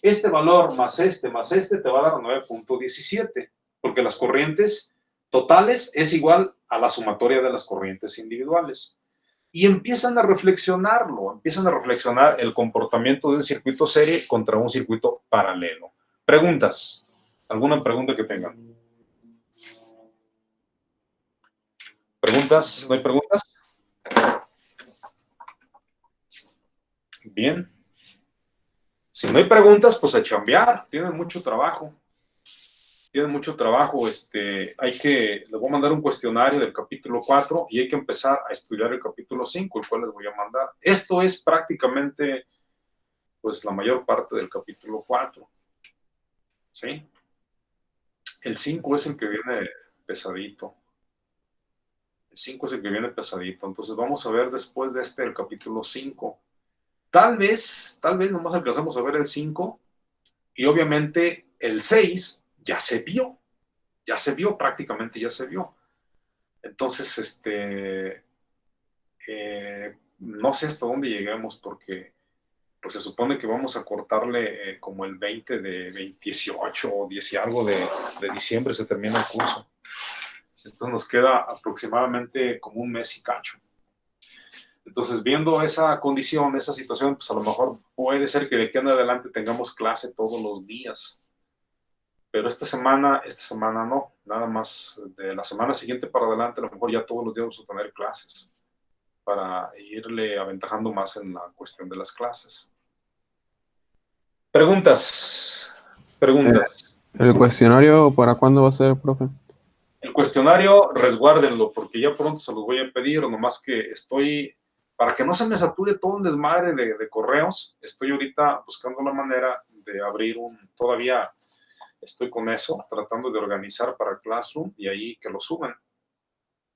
este valor más este, te va a dar 9.17, porque las corrientes totales es igual a la sumatoria de las corrientes individuales. Y empiezan a reflexionar el comportamiento de un circuito serie contra un circuito paralelo. ¿Preguntas? ¿Alguna pregunta que tengan? ¿Preguntas? ¿No hay preguntas? Bien. Si no hay preguntas, pues a chambear. Tienen mucho trabajo. Les voy a mandar un cuestionario del capítulo 4 y hay que empezar a estudiar el capítulo 5, el cual les voy a mandar. Esto es prácticamente, pues, la mayor parte del capítulo 4. ¿Sí? El 5 es el que viene pesadito. Entonces vamos a ver después de el capítulo 5. Tal vez nomás alcanzamos a ver el 5 y obviamente el 6 ya se vio, prácticamente ya se vio. Entonces, no sé hasta dónde lleguemos porque pues se supone que vamos a cortarle como el 20 de 18 o 10 y algo de diciembre se termina el curso. Entonces nos queda aproximadamente como un mes y cacho. Entonces, viendo esa condición, esa situación, pues a lo mejor puede ser que de aquí en adelante tengamos clase todos los días. pero esta semana no, nada más de la semana siguiente para adelante, a lo mejor ya todos los días vamos a tener clases para irle aventajando más en la cuestión de las clases. Preguntas. ¿El cuestionario para cuándo va a ser, profe? El cuestionario, resguárdenlo, porque ya pronto se los voy a pedir, nomás que para que no se me sature todo un desmadre de correos, estoy ahorita buscando la manera de abrir todavía estoy con eso, tratando de organizar para Classroom y ahí que lo suban.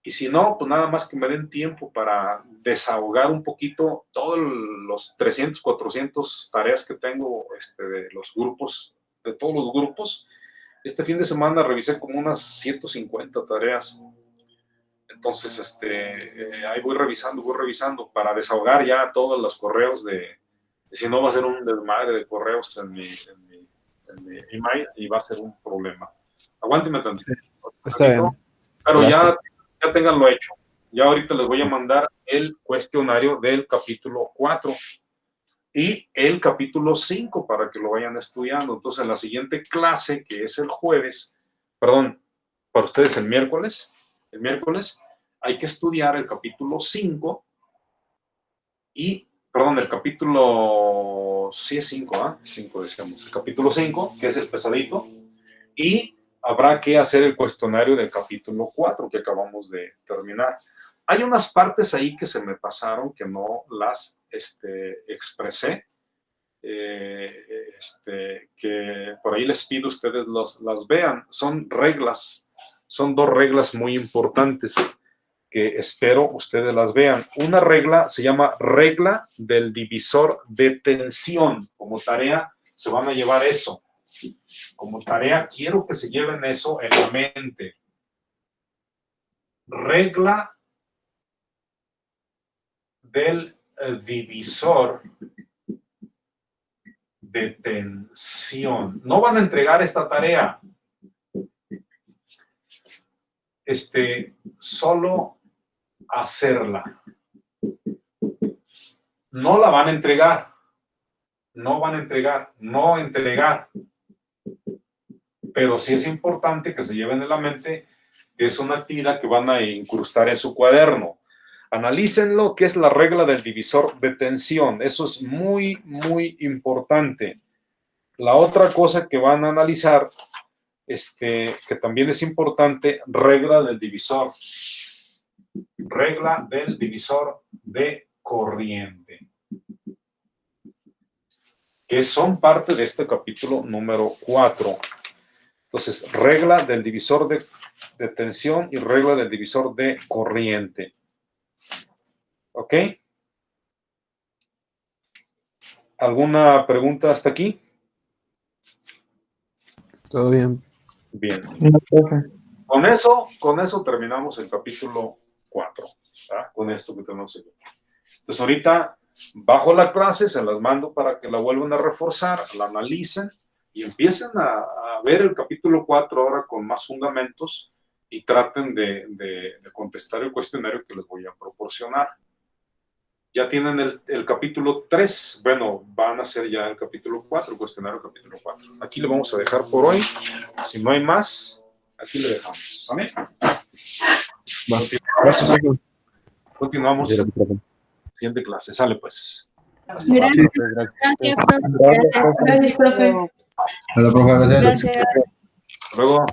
Y si no, pues nada más que me den tiempo para desahogar un poquito todos los 300, 400 tareas que tengo de los grupos, de todos los grupos. Este fin de semana revisé como unas 150 tareas. Entonces, ahí voy revisando para desahogar ya todos los correos si no va a ser un desmadre de correos en mi email y va a ser un problema. Aguánteme tantito. Está bien. Pero Gracias. ya tenganlo hecho. Ya ahorita les voy a mandar el cuestionario del capítulo 4 y el capítulo 5 para que lo vayan estudiando. Entonces, en la siguiente clase, que es el jueves, perdón, para ustedes el miércoles, hay que estudiar el capítulo 5 el capítulo, sí es 5, ¿ah? 5 decíamos, el capítulo 5, que es el pesadito, y habrá que hacer el cuestionario del capítulo 4 que acabamos de terminar. Hay unas partes ahí que se me pasaron, que no las expresé, que por ahí les pido ustedes las vean. Son reglas, son 2 reglas muy importantes que espero ustedes las vean. Una regla se llama regla del divisor de tensión. Como tarea se van a llevar eso. Como tarea quiero que se lleven eso en la mente. Regla del divisor de tensión. No van a entregar esta tarea. Solo hacerla. No la van a entregar. No entregar. Pero sí es importante que se lleven en la mente que es una actividad que van a incrustar en su cuaderno. Analícenlo, que es la regla del divisor de tensión. Eso es muy, muy importante. La otra cosa que van a analizar, que también es importante, regla del divisor de corriente, que son parte de este capítulo número 4. Entonces, regla del divisor de tensión y regla del divisor de corriente. ¿Ok? ¿Alguna pregunta hasta aquí? Todo bien. Bien. No, profe. Con eso terminamos el capítulo 4. ¿Verdad? Con esto que tenemos aquí. Entonces, ahorita bajo la clase, se las mando para que la vuelvan a reforzar, la analicen y empiecen a ver el capítulo 4 ahora con más fundamentos y traten de contestar el cuestionario que les voy a proporcionar. Ya tienen el capítulo 3, bueno, van a hacer ya el capítulo 4, el cuestionario capítulo 4. Aquí le vamos a dejar por hoy. Si no hay más, aquí le dejamos. ¿Sale? Gracias, profe. Continuamos. Gracias, profe. Siguiente clase. Sale pues. Gracias. Gracias. Gracias, profe. Hola, profe. Gracias. Hasta luego.